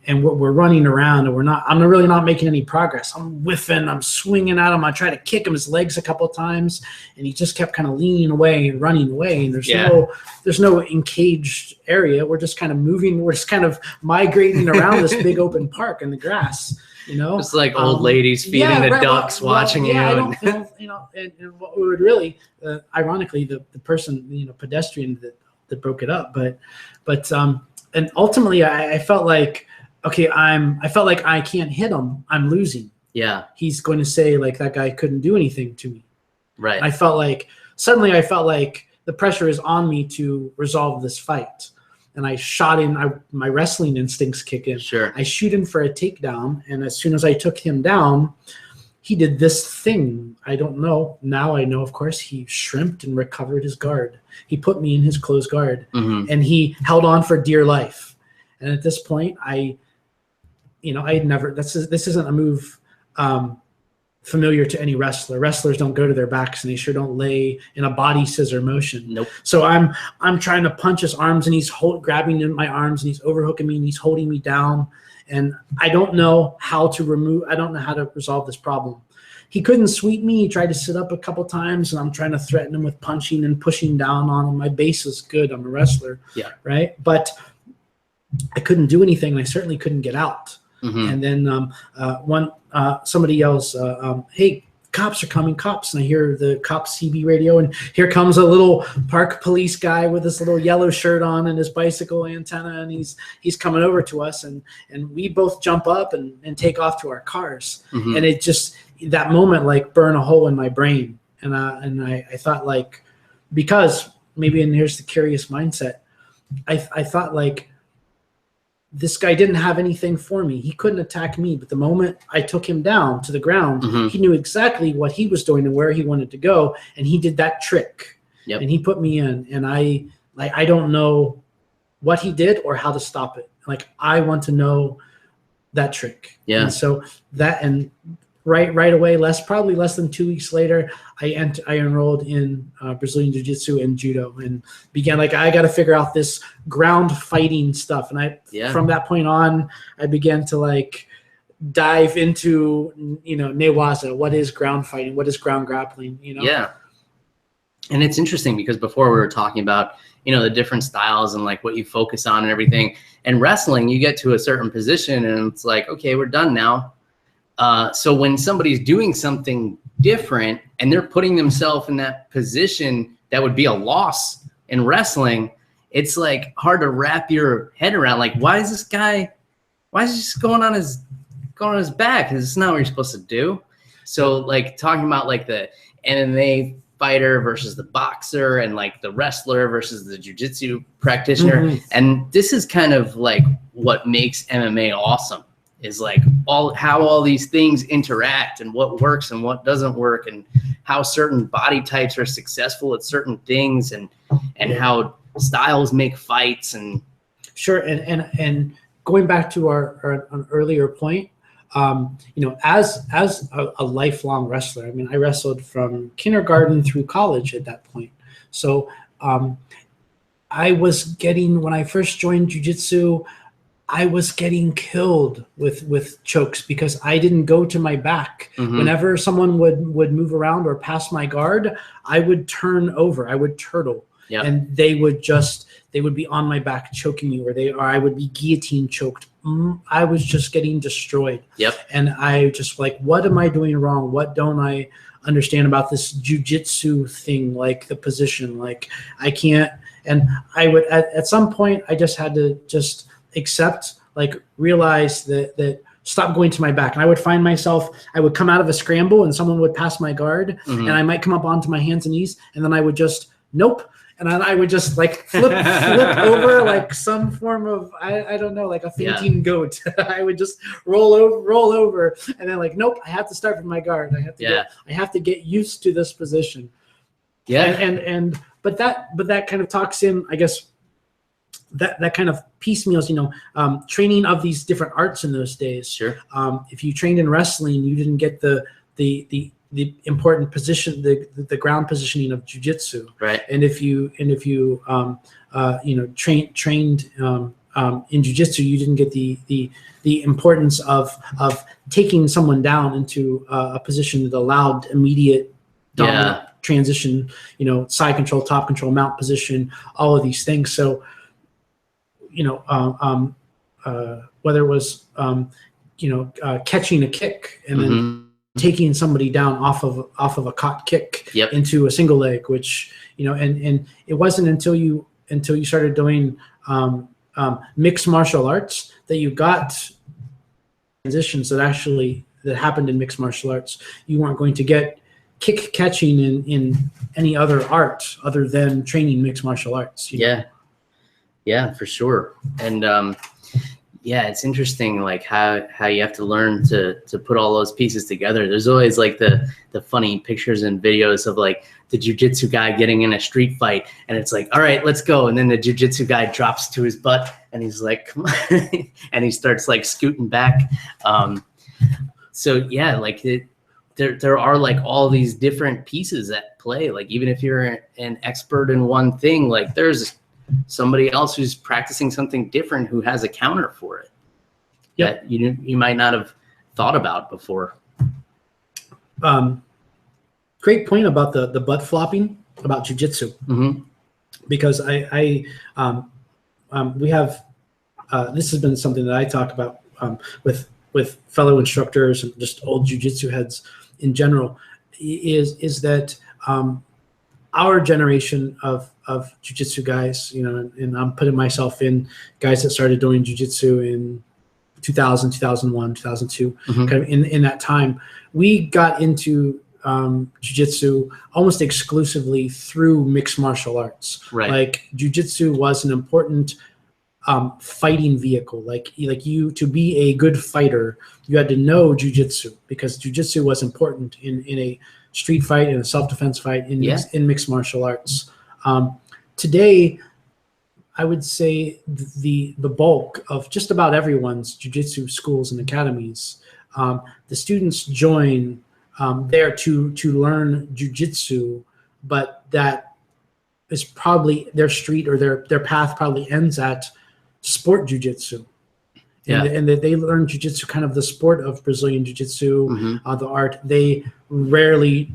[SPEAKER 2] we're running around, and I'm really not making any progress. I'm whiffing, I'm swinging at him. I try to kick him his legs a couple of times, and he just kept kind of leaning away and running away. And there's no encaged area. We're just kind of moving. We're just kind of migrating around this big open park in the grass.
[SPEAKER 1] It's like old ladies feeding the ducks, watching you.
[SPEAKER 2] I don't feel, and what would really, ironically, the person, pedestrian that broke it up, but and ultimately I felt like, okay, I felt like I can't hit him. I'm losing. Yeah. He's going to say, like, that guy couldn't do anything to me. Right. I felt like the pressure is on me to resolve this fight. And I shot in, my wrestling instincts kick in. Sure. I shoot him for a takedown, and as soon as I took him down, he did this thing. I don't know. Now I know, of course, he shrimped and recovered his guard. He put me in his closed guard, and he held on for dear life. And at this point, I had never, this isn't a move familiar to any wrestler. Wrestlers don't go to their backs, and they sure don't lay in a body scissor motion. Nope. So I'm trying to punch his arms, and he's grabbing in my arms, and he's overhooking me, and he's holding me down. And I don't know how to resolve this problem. He couldn't sweep me. He tried to sit up a couple times, and I'm trying to threaten him with punching and pushing down on him. My base is good. I'm a wrestler. Yeah. Right. But I couldn't do anything, and I certainly couldn't get out. And then somebody yells, hey, cops are coming, cops. And I hear the cops CB radio, and here comes a little park police guy with this little yellow shirt on and his bicycle antenna, and he's coming over to us, and we both jump up and take off to our cars. And it just, that moment, like, burned a hole in my brain. And I thought, like, because maybe, and here's the curious mindset, I thought, like, this guy didn't have anything for me. He couldn't attack me. But the moment I took him down to the ground, he knew exactly what he was doing and where he wanted to go. And he did that trick. Yep. And he put me in. And I don't know what he did or how to stop it. Like, I want to know that trick. Yeah. And so that, and right away, probably less than 2 weeks later, I enrolled in Brazilian Jiu-Jitsu and Judo, and began, like, I got to figure out this ground fighting stuff. And from that point on, I began to, like, dive into, Newaza. What is ground fighting? What is ground grappling?
[SPEAKER 1] Yeah. And it's interesting because before we were talking about, the different styles and, like, what you focus on and everything. And wrestling, you get to a certain position and it's like, okay, we're done now. So when somebody's doing something different and they're putting themselves in that position that would be a loss in wrestling, it's like hard to wrap your head around. Like, why is he just going on his back? This is not what you're supposed to do. So like talking about like the MMA fighter versus the boxer and like the wrestler versus the jiu-jitsu practitioner. And this is kind of like what makes MMA awesome, is like how all these things interact and what works and what doesn't work, and how certain body types are successful at certain things, and how styles make fights. And
[SPEAKER 2] sure. And going back to our an earlier point, you know, as a lifelong wrestler, I mean, I wrestled from kindergarten through college at that point. So I was getting, when I first joined jiu-jitsu, I was getting killed with chokes because I didn't go to my back. Whenever someone would move around or pass my guard, I would turn over, I would turtle. Yep. And they would be on my back choking me, or I would be guillotine choked. I was just getting destroyed. Yep. And I just like, what am I doing wrong? What don't I understand about this jiu-jitsu thing? Like the position, like I can't. And I would, at some point, I just had to just accept, like realize that stop going to my back. And I would find myself, I would come out of a scramble and someone would pass my guard, and I might come up onto my hands and knees, and then I would just, nope. And then I would just like flip over like some form of, I don't know, like a fainting goat. I would just roll over, and then like, nope, I have to start from my guard. I have to get used to this position. Yeah. But that kind of talks in, I guess, that kind of piecemeals, you know, training of these different arts in those days. Sure. If you trained in wrestling, you didn't get the important position, the ground positioning of jiu-jitsu. Right. And if you you know, trained in jiu-jitsu, you didn't get the importance of taking someone down into a position that allowed immediate dominant transition, you know, side control, top control, mount position, all of these things. So, you know, whether it was, you know, catching a kick and then taking somebody down off of a caught kick into a single leg, which, you know, and it wasn't until you started doing mixed martial arts that you got transitions that happened in mixed martial arts. You weren't going to get kick catching in any other art other than training mixed martial arts. You know? Yeah, for sure. And yeah, it's interesting, like how you have to learn to put all those pieces together. There's always like the funny pictures and videos of like the jiu-jitsu guy getting in a street fight, and it's like, all right, let's go. And then the jiu-jitsu guy drops to his butt and he's like, come on. And he starts like scooting back. So yeah, like there are like all these different pieces at play. Like even if you're an expert in one thing, like there's somebody else who's practicing something different who has a counter for it that you might not have thought about before. Great point about the butt flopping about jiu-jitsu, because we have this has been something that I talk about with fellow instructors and just old jiu-jitsu heads in general, is that our generation of jiu-jitsu guys, you know, and I'm putting myself in, guys that started doing jiu-jitsu in 2000, 2001, 2002, kind of in that time, we got into jiu-jitsu almost exclusively through mixed martial arts. Right. Like jiu-jitsu was an important fighting vehicle. Like you, to be a good fighter, you had to know jiu-jitsu, because jiu-jitsu was important in a street fight, in a self-defense fight, in mixed martial arts. Today, I would say the bulk of just about everyone's jiu-jitsu schools and academies, the students join there to learn jiu-jitsu, but that is probably their street, or their path probably ends at sport jiu-jitsu. And that they learn jiu-jitsu, kind of the sport of Brazilian jiu-jitsu, the art. They rarely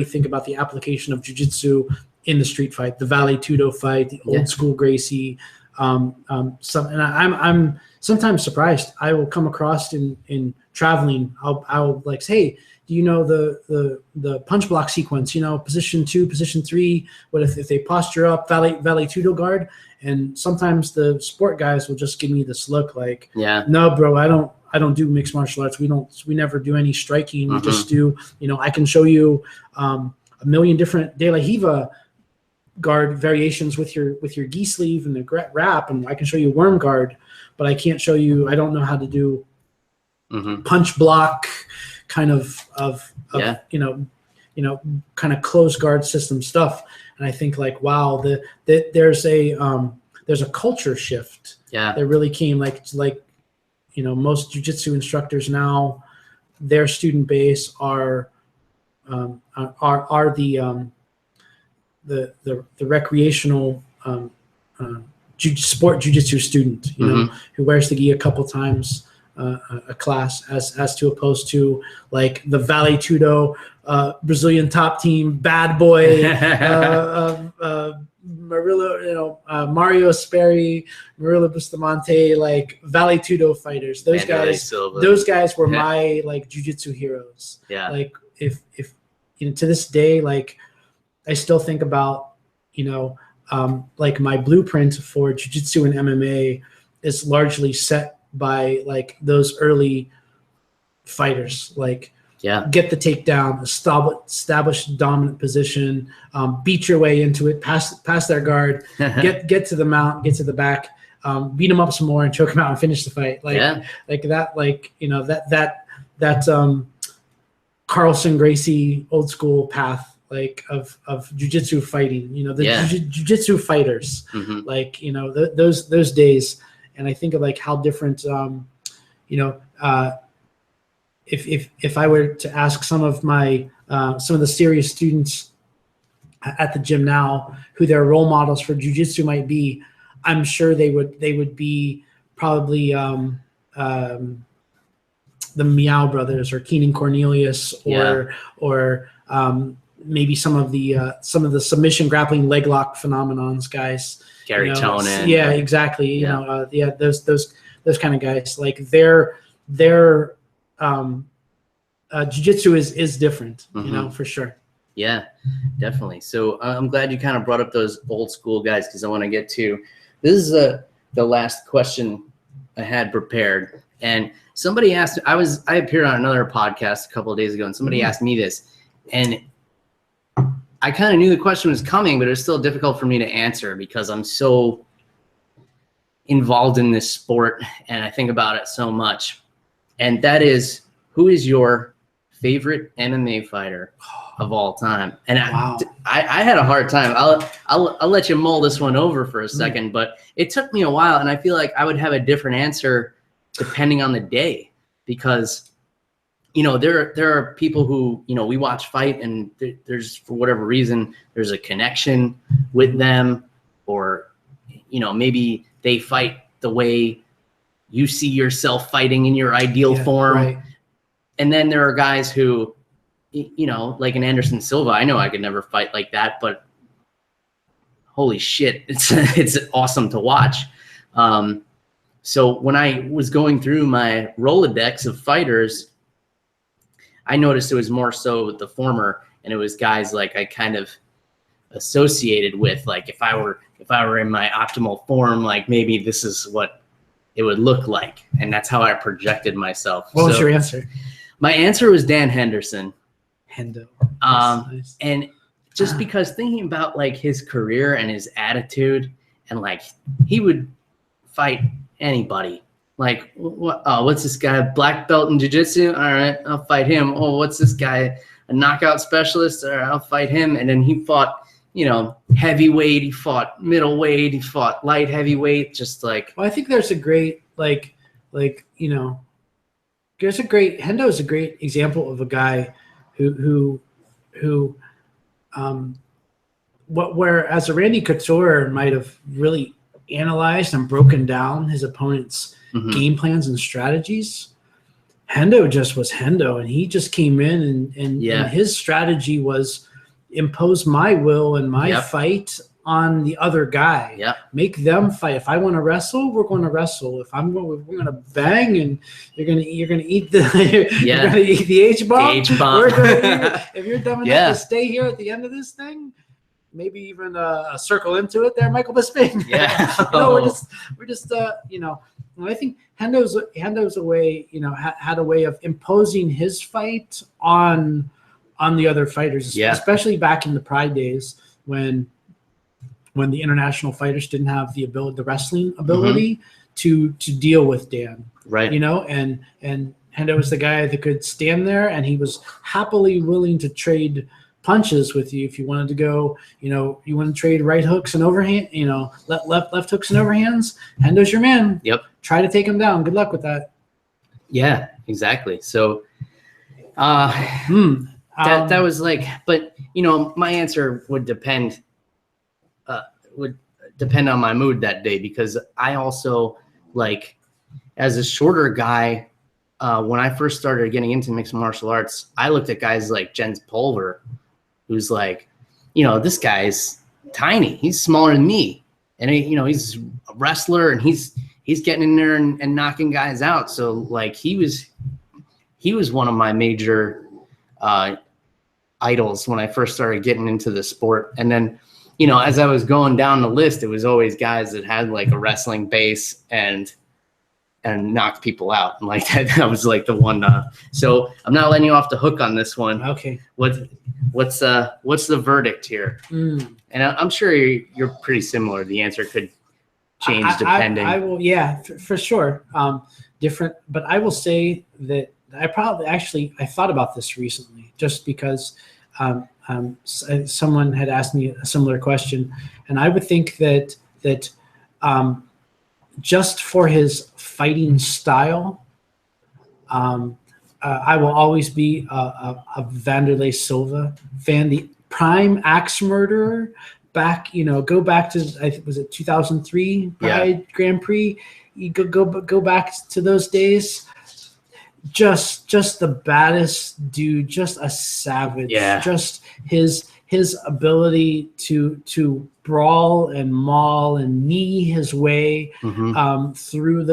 [SPEAKER 2] think about the application of jiu-jitsu in the street fight, the Vale Tudo fight, the old school Gracie, And I'm sometimes surprised. I will come across in traveling. I'll like say, hey, do you know the punch block sequence? You know, position 2, position 3. What if they posture up, valley tudo guard? And sometimes the sport guys will just give me this look like, no, bro, I don't do mixed martial arts. We never do any striking. We just do, I can show you a million different De La Hiva guard variations with your gi sleeve and the wrap, and I can show you worm guard, but I can't show you. I don't know how to do punch block kind of kind of closed guard system stuff. And I think like, wow, there's a culture shift.
[SPEAKER 1] Yeah,
[SPEAKER 2] that really came like most jiu-jitsu instructors now, their student base are the recreational sport jiu-jitsu student, who wears the gi a couple times a class, as to opposed to like the Vale Tudo Brazilian top team bad boy Mario Sperry, Murilo Bustamante, like Vale Tudo fighters. Those guys were my like jiu-jitsu heroes.
[SPEAKER 1] Yeah.
[SPEAKER 2] Like if to this day, like I still think about, like my blueprint for jiu-jitsu and MMA is largely set by like those early fighters, like get the takedown, establish dominant position, beat your way into it, pass their guard, get to the mount, get to the back, beat them up some more and choke them out and finish the fight. That Carlson Gracie old school path, like of jiu-jitsu fighting, jiu-jitsu fighters, like, those days. And I think of like how different, if I were to ask some of the serious students at the gym now who their role models for jiu-jitsu might be, I'm sure they would be probably the Meow brothers or Keenan Cornelius or maybe some of the submission grappling leg lock phenomenons guys.
[SPEAKER 1] Gary Tonin.
[SPEAKER 2] Yeah, exactly. Those kind of guys, like their jiu-jitsu is different, for sure.
[SPEAKER 1] Yeah, definitely. So I'm glad you kind of brought up those old school guys, because I want to get to, this is the last question I had prepared. And somebody asked, I appeared on another podcast a couple of days ago, and somebody asked me this, and I kind of knew the question was coming, but it was still difficult for me to answer because I'm so involved in this sport and I think about it so much. And that is, who is your favorite MMA fighter of all time? And wow. I had a hard time. I'll let you mull this one over for a second, but it took me a while, and I feel like I would have a different answer depending on the day, because there are people who, we watch fight and there's, for whatever reason, there's a connection with them, or, maybe they fight the way you see yourself fighting in your ideal form. Right. And then there are guys who, like an Anderson Silva, I know I could never fight like that, but holy shit, it's awesome to watch. So when I was going through my Rolodex of fighters, I noticed it was more so the former, and it was guys like I kind of associated with, like if I were in my optimal form, like maybe this is what it would look like, and that's how I projected myself.
[SPEAKER 2] What was your answer?
[SPEAKER 1] My answer was Dan Henderson.
[SPEAKER 2] Hendo.
[SPEAKER 1] Nice. And just because thinking about like his career and his attitude, and like he would fight anybody. Like, what's this guy? Black belt in jiu-jitsu? All right, I'll fight him. Oh, what's this guy? A knockout specialist? All right, I'll fight him. And then he fought, heavyweight. He fought middleweight. He fought light heavyweight. Just like.
[SPEAKER 2] Well, I think there's a great, Hendo is a great example of a guy who whereas a Randy Couture might have really analyzed and broken down his opponent's game plans and strategies, Hendo just was Hendo, and he just came in and his strategy was impose my will and my fight on the other guy.
[SPEAKER 1] Yeah.
[SPEAKER 2] Make them fight. If I want to wrestle, we're going to wrestle. If we're going to bang, and you're going to eat the you're going to eat the H-bomb. If you're dumb enough to stay here at the end of this thing, maybe even a circle into it there, Michael Bisping.
[SPEAKER 1] Yeah.
[SPEAKER 2] we're just I think Hendo's a way, had a way of imposing his fight on the other fighters, especially back in the Pride days when the international fighters didn't have the wrestling ability to deal with Dan.
[SPEAKER 1] Right.
[SPEAKER 2] And Hendo was the guy that could stand there, and he was happily willing to trade punches with you if you wanted to go, you want to trade right hooks and overhand, left hooks and overhands. Hendo's your man.
[SPEAKER 1] Yep.
[SPEAKER 2] Try to take him down. Good luck with that.
[SPEAKER 1] Yeah, exactly. So that was like, but my answer would depend on my mood that day, because I also, like, as a shorter guy, when I first started getting into mixed martial arts, I looked at guys like Jens Pulver, who's like, this guy's tiny. He's smaller than me. And, he's a wrestler, and he's getting in there and knocking guys out. So, like, he was one of my major idols when I first started getting into the sport. And then, as I was going down the list, it was always guys that had, like, a wrestling base and knocked people out. And, like, that was, like, the one. So I'm not letting you off the hook on this one.
[SPEAKER 2] Okay.
[SPEAKER 1] What's the verdict here? And I'm sure you're pretty similar. The answer could change depending.
[SPEAKER 2] I will, for sure. Different, but I will say that I thought about this recently, just because someone had asked me a similar question, and I would think that just for his fighting style, I will always be a Vanderlei Silva fan. The prime axe murderer, go back to, I think, was it 2003 Pride Grand Prix? You go back to those days. Just the baddest dude, just a savage. Yeah. Just his ability to brawl and maul and knee his way through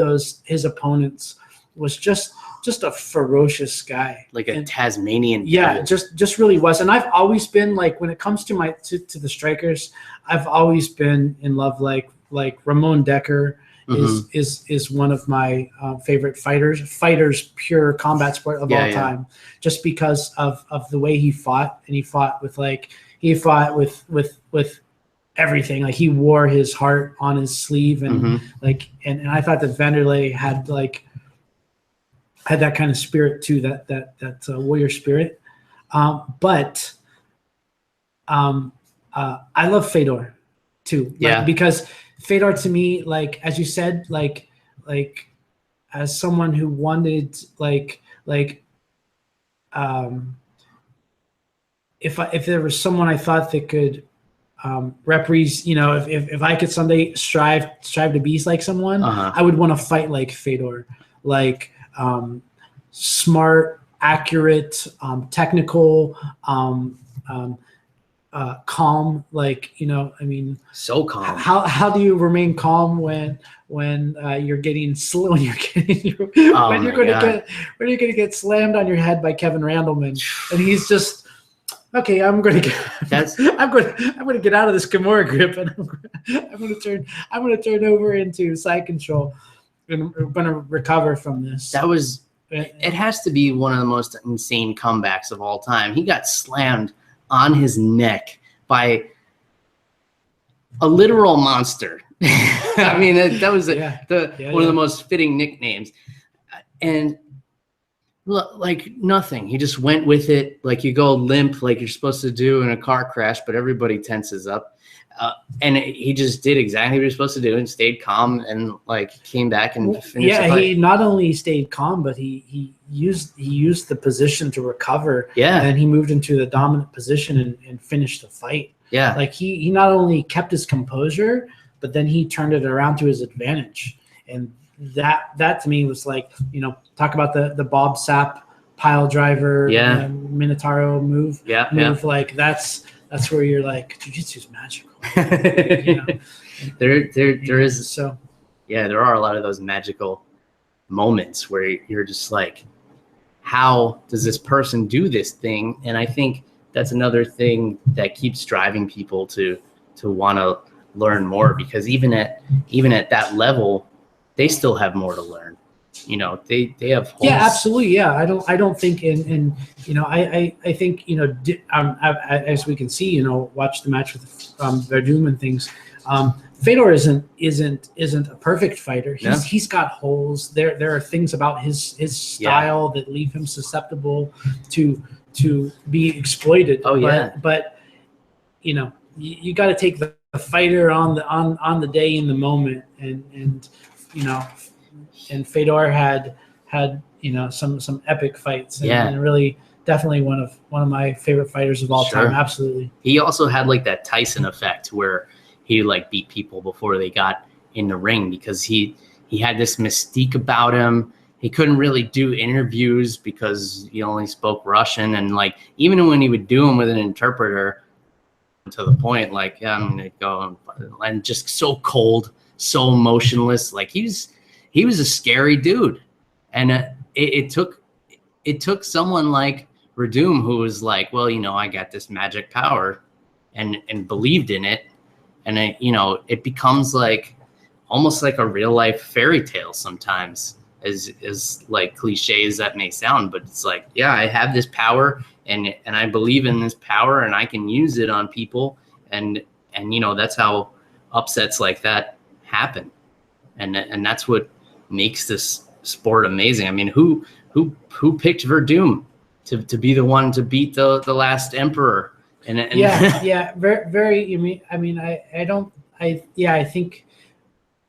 [SPEAKER 2] his opponents was just a ferocious guy,
[SPEAKER 1] like a Tasmanian
[SPEAKER 2] devil. just really was. And I've always been, like, when it comes to to the strikers, I've always been in love, like Ramon Decker is one of my favorite fighters, pure combat sport of all time, just because of the way he fought. And he fought with everything. Like, he wore his heart on his sleeve, and and I thought that Vanderlei had that kind of spirit too, that warrior spirit. But I love Fedor too. Because Fedor, to me, like, as you said, like as someone who wanted, if there was someone I thought that could if I could someday strive to be like someone, I would want to fight like Fedor, like smart, accurate, technical, calm,
[SPEAKER 1] so calm.
[SPEAKER 2] How do you remain calm when you're getting when you're going to get slammed on your head by Kevin Randleman, and he's just, okay, I'm going to get out of this Kimura grip, and I'm going to turn over into side control, and I'm going to recover from this.
[SPEAKER 1] It has to be one of the most insane comebacks of all time. He got slammed on his neck by a literal monster. I mean, that was one of the most fitting nicknames. And like nothing. He just went with it. Like, you go limp like you're supposed to do in a car crash, but everybody tenses up. And he just did exactly what he was supposed to do and stayed calm and, like, came back and finished the fight.
[SPEAKER 2] He not only stayed calm, but he used the position to recover.
[SPEAKER 1] Yeah.
[SPEAKER 2] And he moved into the dominant position and finished the fight.
[SPEAKER 1] Yeah.
[SPEAKER 2] Like, he not only kept his composure, but then he turned it around to his advantage. And that to me was like, talk about the Bob Sapp pile driver, Minotauro move.
[SPEAKER 1] Yeah.
[SPEAKER 2] Like, that's that's where you're like, jiu-jitsu's magical.
[SPEAKER 1] There is.
[SPEAKER 2] So
[SPEAKER 1] yeah, there are a lot of those magical moments where you're just like, how does this person do this thing? And I think that's another thing that keeps driving people to want to learn more, because even at that level, they still have more to learn. They have holes.
[SPEAKER 2] Yeah, absolutely. Yeah, I don't think I think as we can see, watch the match with Verdum and things. Fedor isn't a perfect fighter. He's got holes. There are things about his style that leave him susceptible to be exploited.
[SPEAKER 1] Oh yeah.
[SPEAKER 2] But you got to take the fighter on the day, in the moment, and Fedor had some epic fights, and really definitely one of my favorite fighters of all time. Absolutely.
[SPEAKER 1] He also had like that Tyson effect where he like beat people before they got in the ring, because he had this mystique about him. He couldn't really do interviews because he only spoke Russian, and like even when he would do them with an interpreter, to the point like, yeah, I'm gonna go, and just so cold, so emotionless. Like he was a scary dude, and it took someone like Verdum who was like, well, I got this magic power, and believed in it, and it becomes like almost like a real life fairy tale sometimes, as like cliche as that may sound, but it's like, yeah, I have this power, and I believe in this power, and I can use it on people, and that's how upsets like that happen, and that's what makes this sport amazing. I mean, who picked Verdum to be the one to beat the last emperor? And
[SPEAKER 2] yeah, very. I think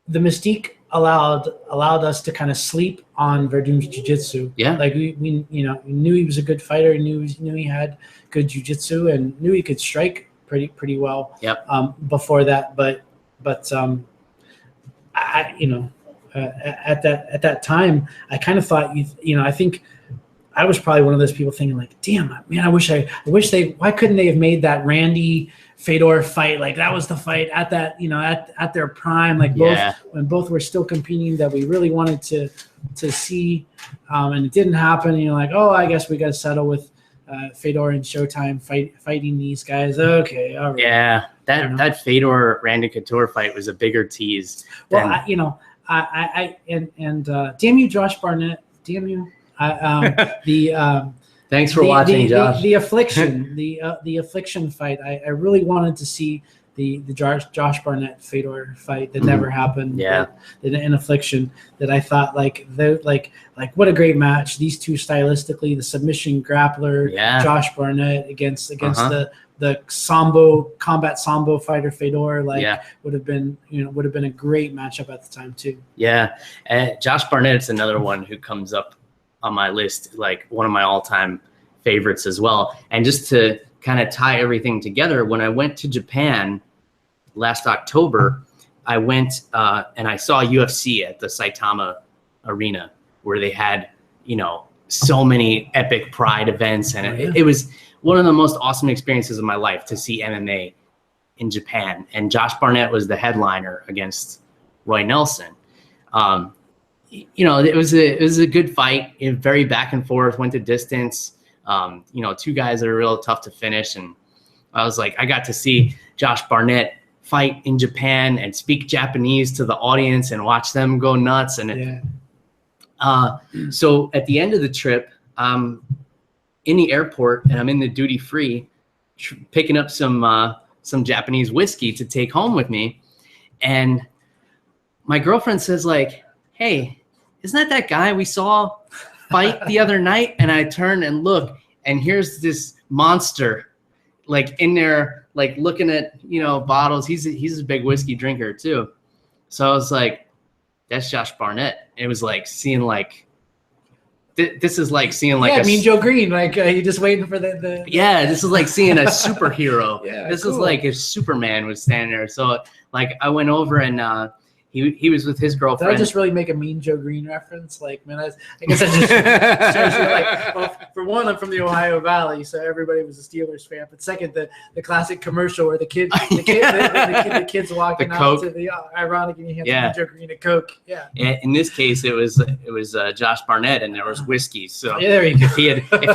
[SPEAKER 2] the mystique allowed us to kind of sleep on Verdum's jiu-jitsu.
[SPEAKER 1] Yeah,
[SPEAKER 2] like we knew he was a good fighter, knew he had good jiu-jitsu, and knew he could strike pretty well.
[SPEAKER 1] Yep.
[SPEAKER 2] Before that, but at that time, I kind of thought, I think I was probably one of those people thinking like, damn, man, I wish why couldn't they have made that Randy Fedor fight? Like that was the fight at that, at their prime, like when both were still competing, that we really wanted to see, and it didn't happen. Like, oh, I guess we got to settle with Fedor and Showtime fighting these guys. Okay, all right.
[SPEAKER 1] Yeah, that Fedor Randy Couture fight was a bigger tease.
[SPEAKER 2] Well, damn you, Josh Barnett. Damn you.
[SPEAKER 1] Thanks for watching, Josh.
[SPEAKER 2] The affliction, the affliction fight. I really wanted to see the Josh Barnett Fedor fight that never happened.
[SPEAKER 1] Yeah,
[SPEAKER 2] in affliction, that I thought like what a great match. These two stylistically, the submission grappler, Josh Barnett against the combat sambo fighter Fedor, would have been a great matchup at the time too.
[SPEAKER 1] Yeah, and Josh Barnett's another one who comes up on my list, like one of my all-time favorites as well. And just to kind of tie everything together, when I went to Japan last October, I went and I saw UFC at the Saitama Arena, where they had, so many epic Pride events, and it was one of the most awesome experiences of my life to see MMA in Japan. And Josh Barnett was the headliner against Roy Nelson. It was a good fight. Very back and forth, went to distance. Two guys that are real tough to finish, and I was like, I got to see Josh Barnett fight in Japan and speak Japanese to the audience and watch them go nuts. And so at the end of the trip, in the airport, and I'm in the duty free, picking up some Japanese whiskey to take home with me, and my girlfriend says like, hey, isn't that guy we saw fight the other night? And I turn and look, and here's this monster, like in there, like looking at, bottles. He's a big whiskey drinker too. So I was like, that's Josh Barnett. It was like seeing like, this is like seeing like
[SPEAKER 2] Mean Joe Green, like you just waiting for the
[SPEAKER 1] this is like seeing a superhero. This is like if Superman was standing there. So like I went over and he was with his
[SPEAKER 2] Did
[SPEAKER 1] girlfriend.
[SPEAKER 2] I just really make a Mean Joe Green reference? Like, man, I guess I just shows you, like, well, for one, I'm from the Ohio Valley, so everybody was a Steelers fan. But second, the classic commercial where the kids walking out to the ironic, and you hand Mean Joe Green a Coke. Yeah.
[SPEAKER 1] In this case, it was Josh Barnett, and there was whiskey. So
[SPEAKER 2] yeah, there you go.
[SPEAKER 1] If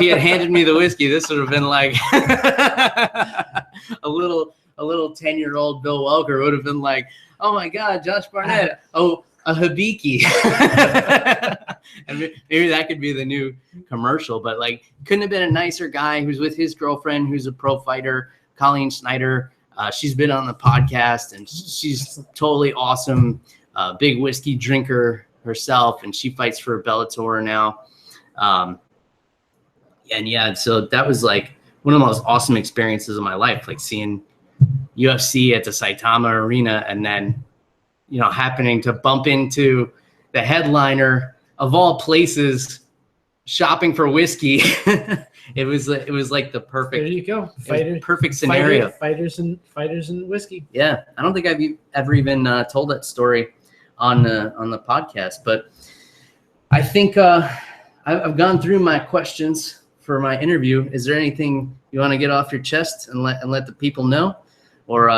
[SPEAKER 1] he had handed me the whiskey, this would have been like a little 10-year-old Bill Welker would have been like, oh my God, Josh Barnett, oh, a Hibiki. And maybe that could be the new commercial, but like, couldn't have been a nicer guy who's with his girlfriend, who's a pro fighter, Colleen Snyder. She's been on the podcast, and she's totally awesome. Big whiskey drinker herself, and she fights for Bellator now. And yeah, so that was like one of the most awesome experiences of my life, like seeing UFC at the Saitama Arena, and then, you know, happening to bump into the headliner of all places shopping for whiskey. It was like the perfect,
[SPEAKER 2] there you go,
[SPEAKER 1] perfect scenario.
[SPEAKER 2] Fighters and whiskey.
[SPEAKER 1] Yeah, I don't think I've ever even told that story on the podcast, but I think I've gone through my questions for my interview. Is there anything you want to get off your chest and let the people know, or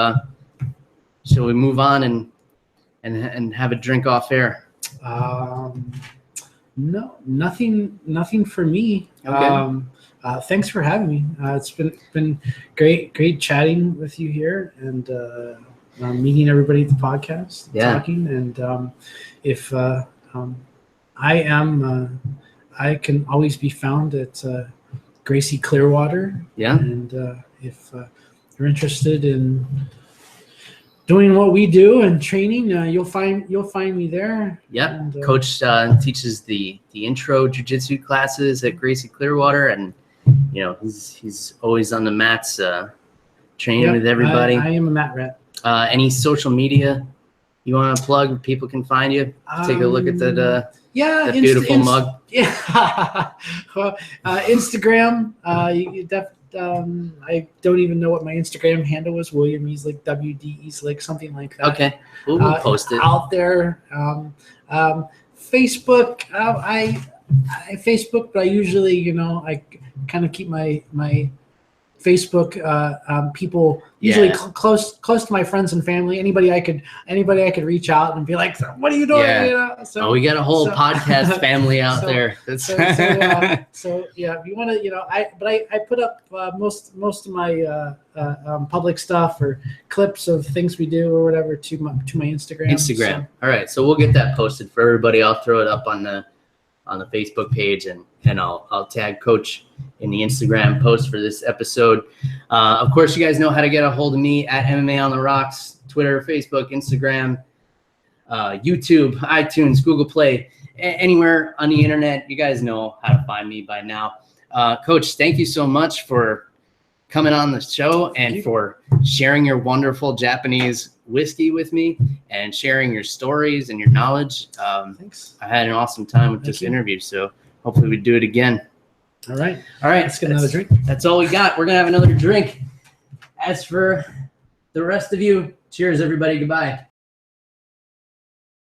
[SPEAKER 1] shall we move on and have a drink off air?
[SPEAKER 2] No, nothing for me.
[SPEAKER 1] Okay.
[SPEAKER 2] Thanks for having me. It's been great chatting with you here, and meeting everybody at the podcast, talking. And if I can always be found at Gracie Clearwater. Yeah. And if you're interested in doing what we do and training, you'll find me there.
[SPEAKER 1] Yep. And, Coach teaches the intro jiu-jitsu classes at Gracie Clearwater, and you know he's always on the mats training with everybody.
[SPEAKER 2] I am a mat rat.
[SPEAKER 1] Any social media you want to plug? People can find you. Take a look at that. That beautiful mug.
[SPEAKER 2] Yeah. Well, Instagram. I don't even know what my Instagram handle was. William Easlick, WD Easlick, something like that.
[SPEAKER 1] Okay. We'll post it
[SPEAKER 2] out there. Facebook. I Facebook, but I usually, I kind of keep my Facebook people usually close to my friends and family. Anybody I could reach out and be like, what are you doing?
[SPEAKER 1] Yeah. So we got a whole podcast family out there.
[SPEAKER 2] So yeah, if you want to, I put up most of my public stuff or clips of things we do or whatever to my Instagram.
[SPEAKER 1] So. All right. So we'll get that posted for everybody. I'll throw it up on the Facebook page, and I'll tag Coach in the Instagram post for this episode. Of course, you guys know how to get a hold of me at MMA on the Rocks, Twitter, Facebook, Instagram, YouTube, iTunes, Google Play, anywhere on the internet. You guys know how to find me by now. Coach, thank you so much for coming on the show and for sharing your wonderful Japanese whiskey with me and sharing your stories and your knowledge.
[SPEAKER 2] Thanks.
[SPEAKER 1] I had an awesome time with this interview, so hopefully we do it again.
[SPEAKER 2] All right.
[SPEAKER 1] Let's
[SPEAKER 2] get another drink.
[SPEAKER 1] That's all we got. We're going to have another drink. As for the rest of you, cheers, everybody. Goodbye.